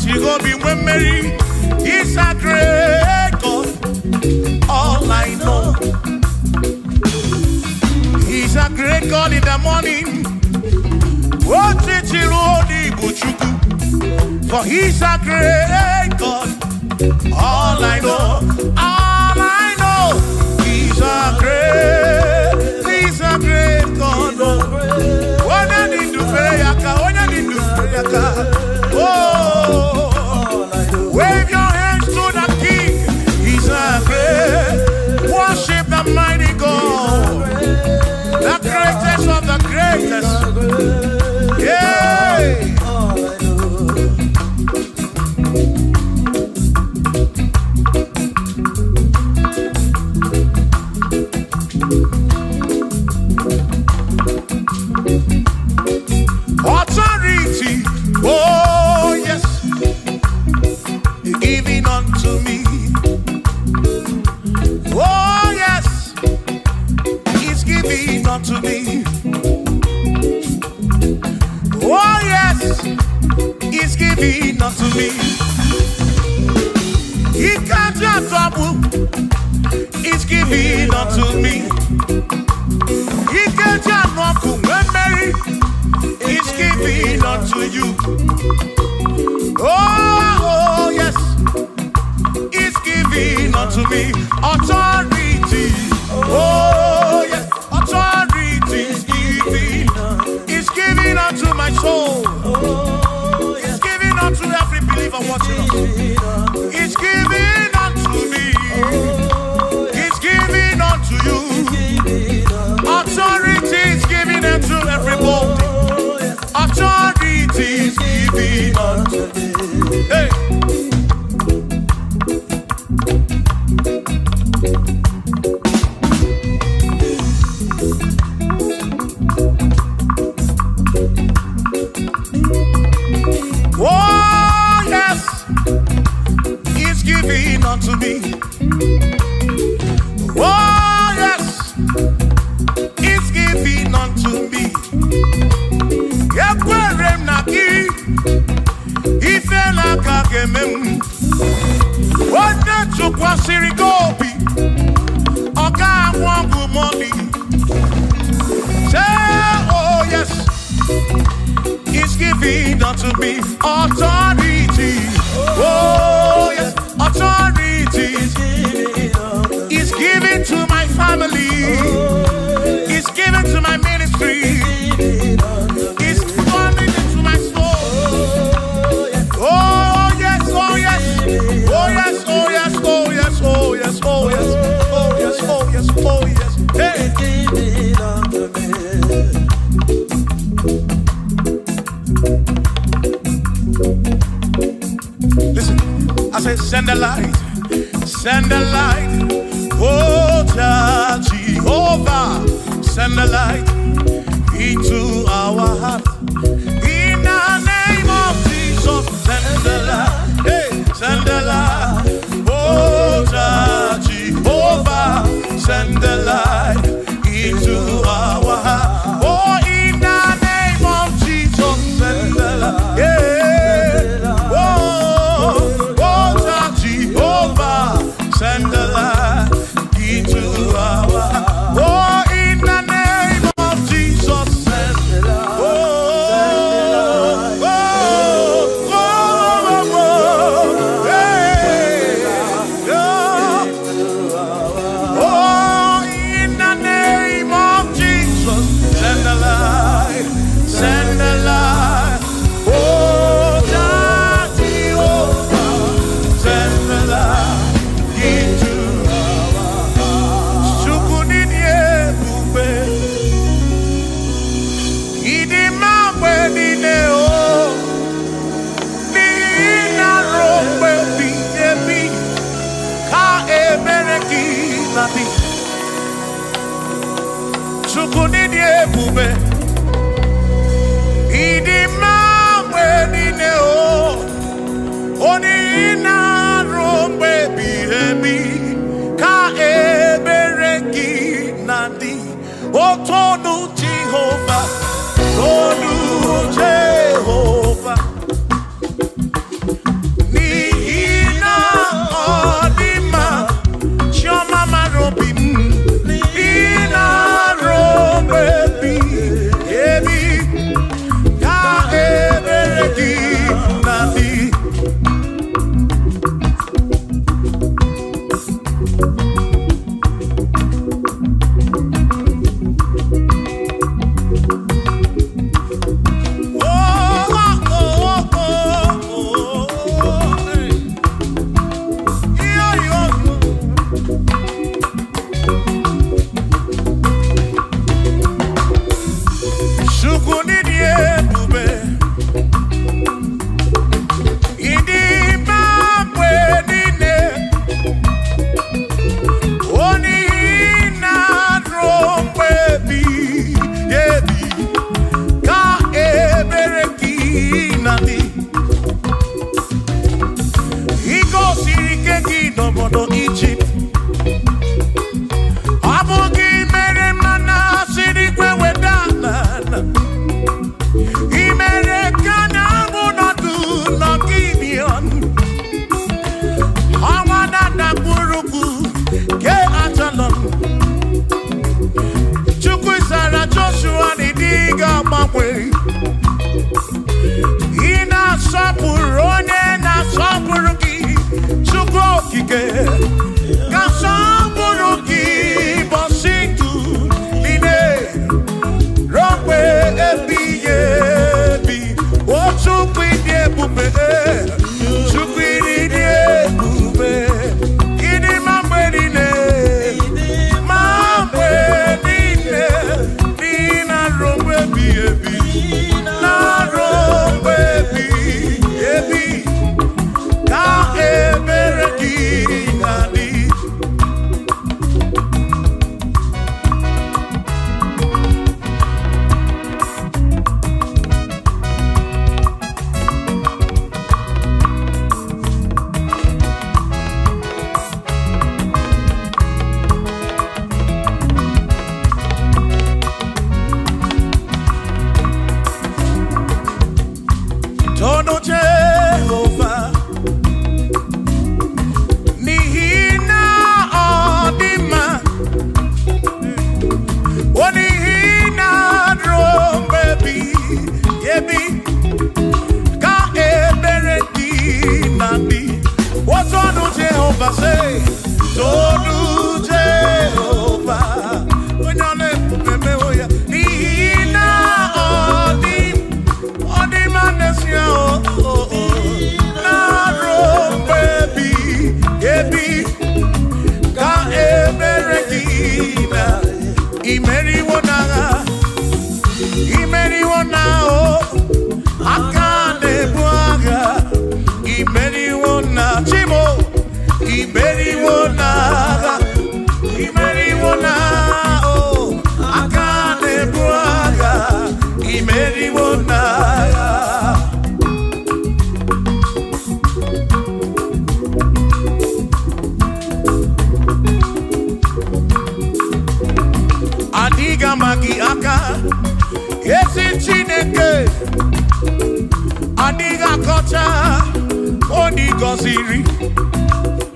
You go be when Mary. He's a great God. All I know. He's a great God in the morning. For he's a great God. All I know. All I know. He's a great God. When I need to pray, oh, wave your hands to the King. He's a great. Worship the mighty God, the greatest of the greatest. Yeah. Authority. Oh yes, giving unto me. Oh yes, He's giving unto me. Oh yes, He's giving unto me. He can't just double. He's giving unto me. He can't just double. Mary, He's giving unto you. Oh, yes, He's giving unto me authority. Oh, yes, authority is giving. He's giving unto my soul. He's giving unto every believer watching us. He's giving unto me. He's giving unto you. Authority is giving unto everybody. Authority is giving unto me. Hey. Oh yes, He's giving unto me. Oh yes, He's giving unto me. What the took was Sirigobi? Oga one good morning. Say, oh yes, He's giving unto me authority. Oh yes, authority. He's giving to my family. He's giving to my ministry. He's coming into my soul. Oh yes, oh yes, oh yes, oh yes, oh yes, oh yes, oh yes, oh yes, oh yes, oh yes. Hey. Listen, I say send the light, oh Jehovah, send the light. tonu Jehovah, tonu Jehovah. Nihina odima, chioma marobim. Nihina robebi, ebi ka ebereki nadi.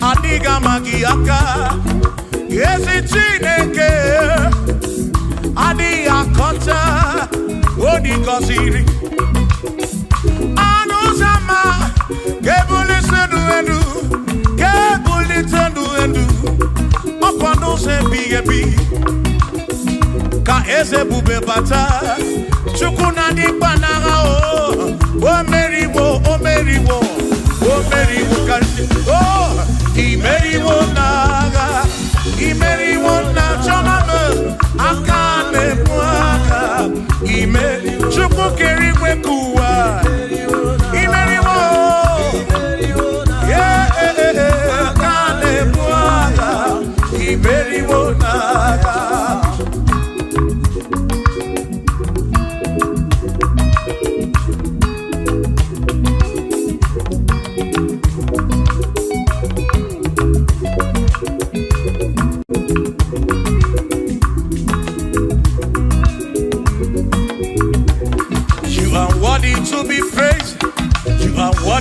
Adiga magi aka, yesi Chineke. Adiga kota, odi goziri. Anuzama, kebuli sendu endu, kebuli tendu endu. Opano se biyebi, ka eze bube bata. Chukuna di panaga o meriwo, o meriwo. Oh, Mary, oh, Mary, naga, Mary, chama, akane mwaka, Mary, chupu keri wekua, Mary, yeah, akane mwaka, Mary, naga.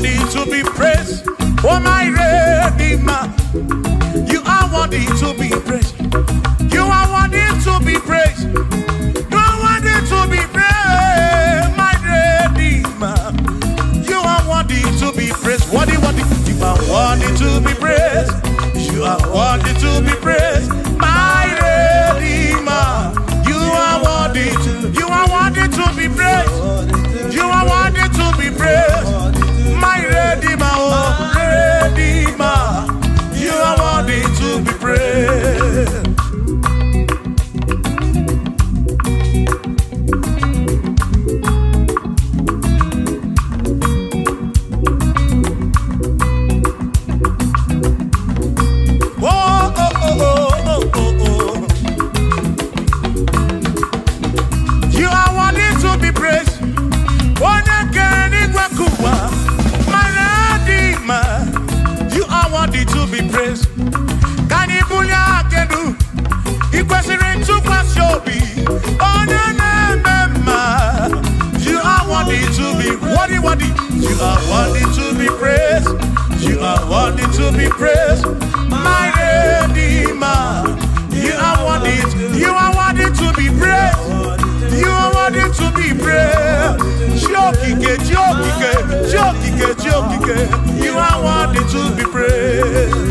worthy to be praised. Oh my Redeemer, you are worthy to be praised. You are worthy to be praised. You are worthy to be praised, my Redeemer. You are worthy to be praised. Worthy, worthy. You are worthy to be praised. You are worthy to be praised, my Redeemer. You are worthy to. You are worthy to be praised. You are worthy to be praised, my Redeemer. Oh, Redeemer. You are worthy to be praised. You are worthy to be praised. You are worthy to be praised, my Redeemer. You are worthy. You are worthy to be praised. You are worthy to be praised. You are worthy to be praised.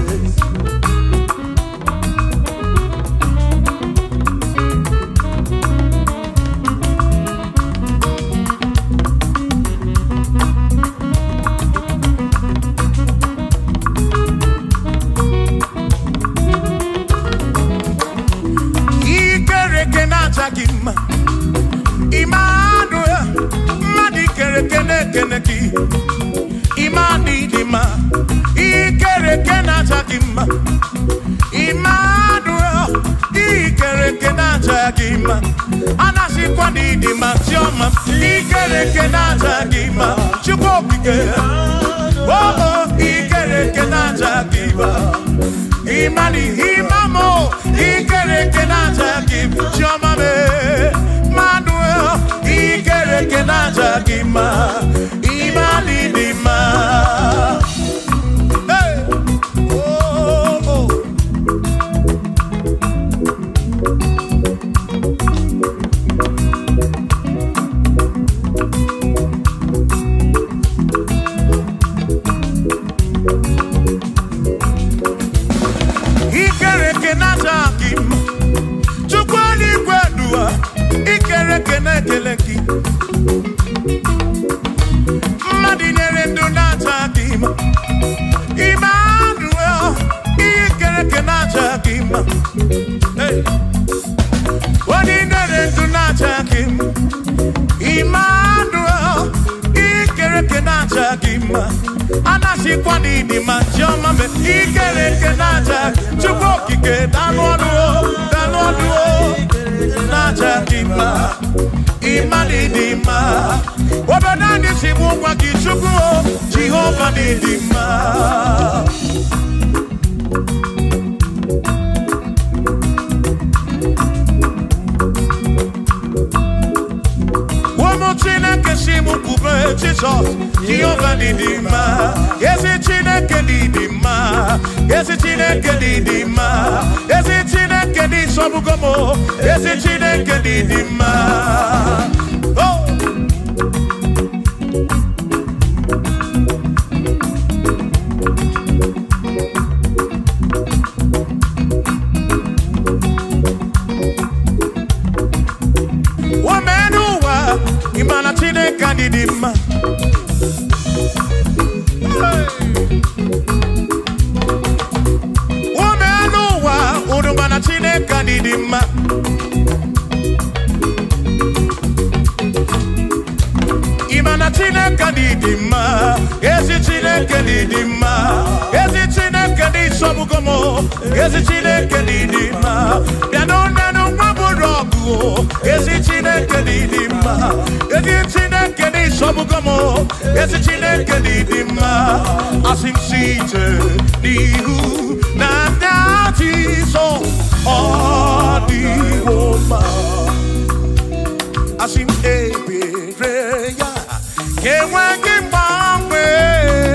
Asim ebe reya, ke wangi bambe.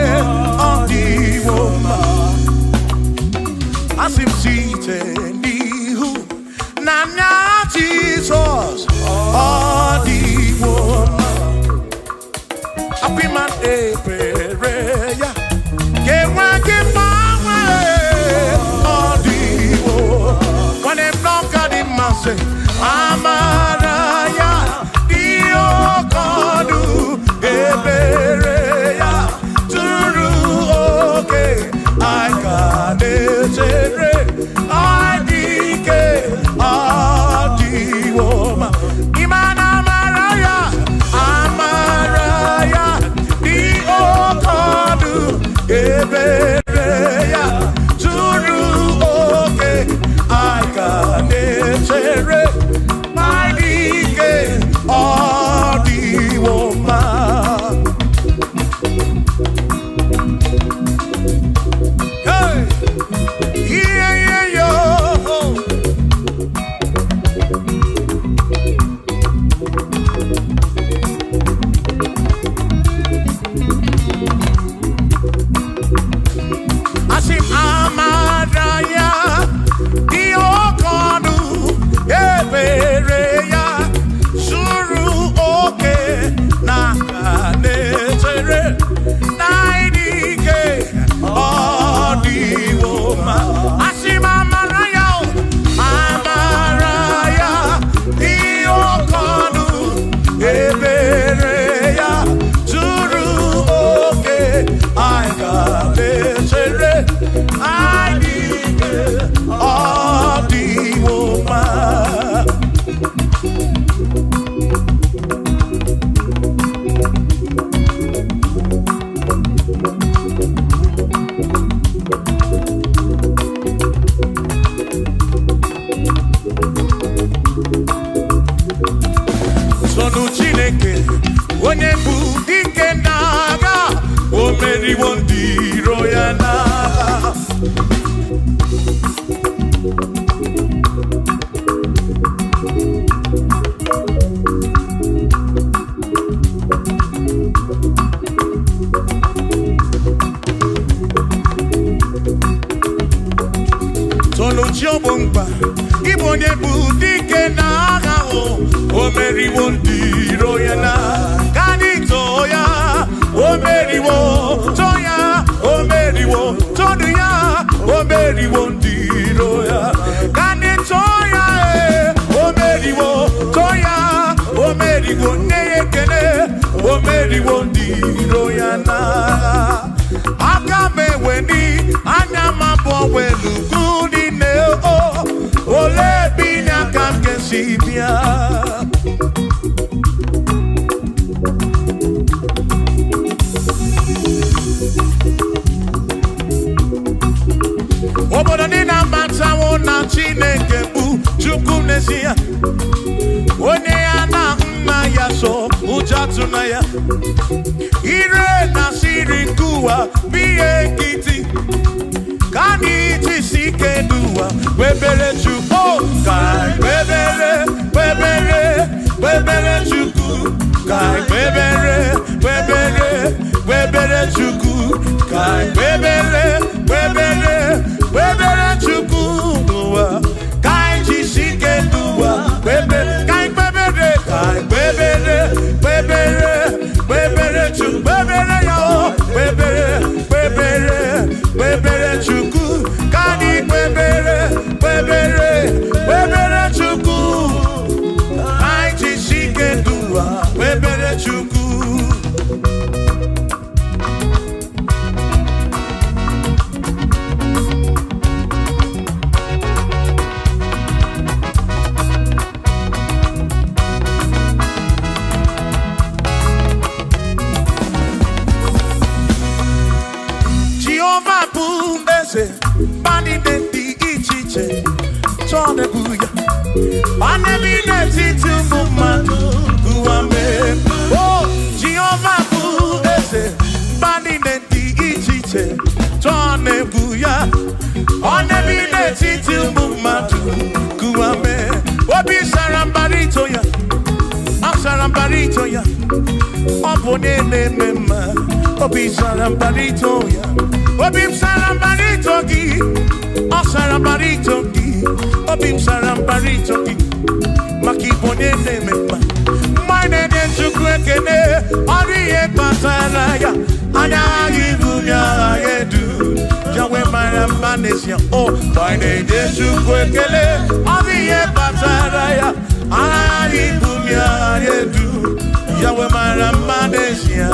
tonu Chineke onye bụ dike n'agha o meriwo ndị iro ya n'agha. Tonu Chiobongba Igbo onye bụ dike n'agha o meriwo ndị iro ya n'agha. Kanito ya o meriwo toya o meriwo tonu ya o meriwo ndị iro ya. Kanito ya o meriwo toya o meriwo nne ekele o meriwo ndị iro ya n'agha. Aka m eweni anya m abụọ welugu n'ine ole bi n'aka m ga-esi bịa. Obodo ndị na-amatawo na Chineke bụ Chukwu n'ezie, onye ya na nna ya so ụjọ atụna ya. Ire na siri nke ụwa bụ ihe nkịtị ka anyị jisi ike n'ụwa kpebere Chukwu. Ka kpebere Chukwu, ka kpebere Chukwu, ka kpebere Chukwu n'ụwa ka anyị jisi ike n'ụwa kpebere Chukwu, kpebere ya o kpebere Chukwu ka anyị kpebere Chukwu anyị jisi ike n'ụwa kpebere Chukwu. Bani neti ichiche chone buya bani bineti tumumanu guame. Oh Jehovah bu ese bani neti ichiche chone buya bani bineti tumumanu guame. Obi sarambarito ya sarambarito ya opone mema. Obi sarambarito ya Obim sarambarito gi, o sarambarito gi, obim sarambarito gi, makibone nemema. Mine de chukwekene, oriye pasaraya, anya yibunya yedu, jawe marambanesia. Oh, mine de chukwekene, oriye pasaraya, anya yibunya yedu, jawe marambanesia.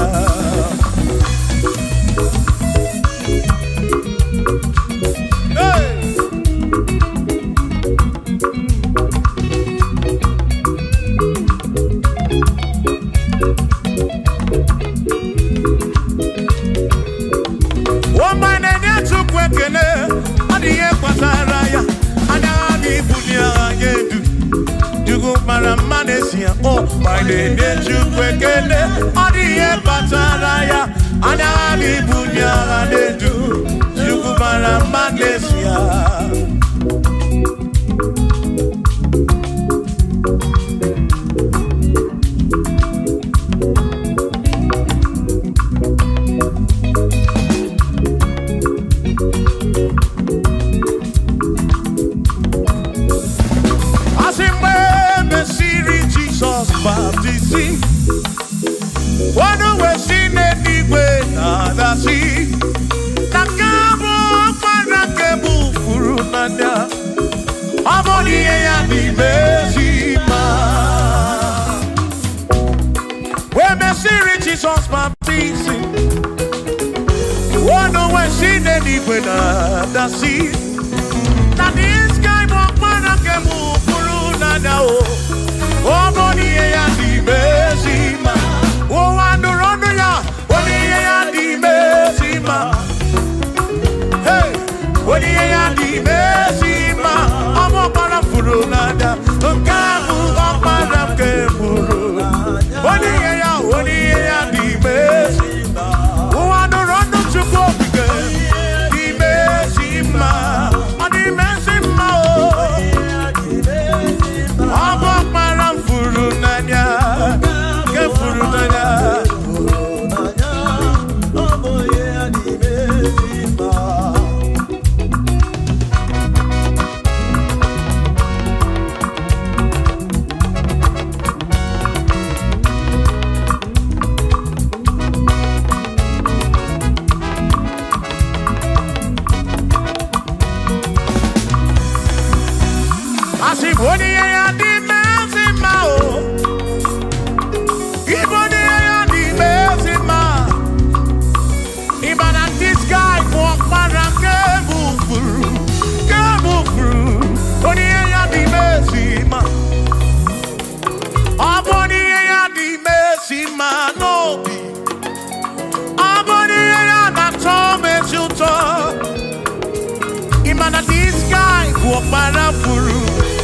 Oh, my name is Chukwekele, Odiye Pataraya, Anami Bunya Anedu, Chukwara Magnesia. Baptism, one way seen anyway, nada see. Nakabo, Panakabu, Furunanda, Amoni, and the Bezima. When the series is on baptism, one way seen anyway, nada see. That is kind of Panakabu, Furunanda. Oh, body and the Bezima. Oh, and the Ronoya, body and the Bezima. Hey, body and the Bezima. I'm a Parafurunada, a Kamu, a Parakemuru.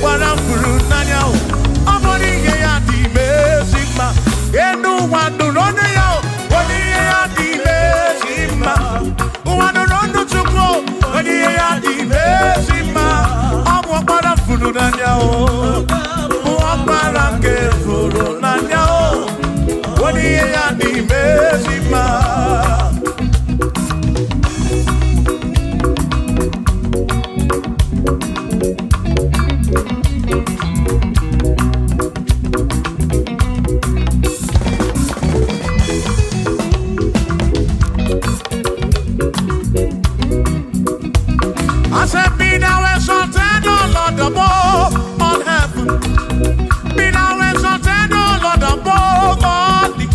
Barafuru nanya o. Amoni ye ya di mezima. Enu wanu rone ya o. Oni ye ya di mezima. Wanu rondo chukwo. Oni ye ya di mezima. Amwa barafuru nanya o. Mwa barakefuru nanya o. Oni ye ya di mezima. I said, be thou exalted, O Lord, above all heaven. Be thou exalted, O Lord, above all the.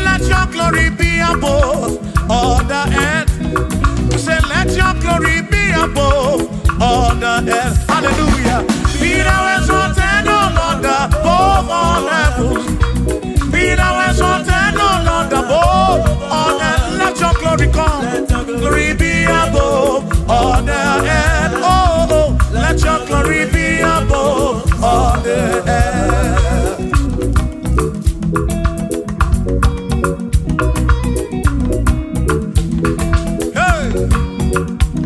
Let your glory be above all the earth. Say, let your glory be above all the earth. Hallelujah. Be thou exalted, O Lord, above all heaven. Be thou exalted, O Lord, above all earth. Let your glory come. Glory be above all the earth. Oh, oh, let your glory be above all the earth. Hey.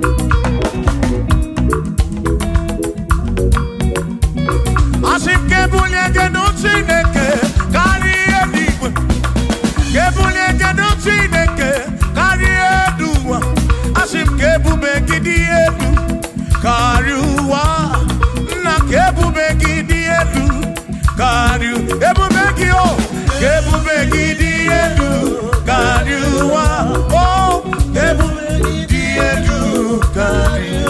Asim kebulie genuti neke kari edigwe. Kebulie genuti neke kari eduwa. Asim kebube gidi edu kariwa. Na kebube gidi edu kariu. Ebube gio kebube gidi edu kariwa. Oh, kebube gidi edu kariu.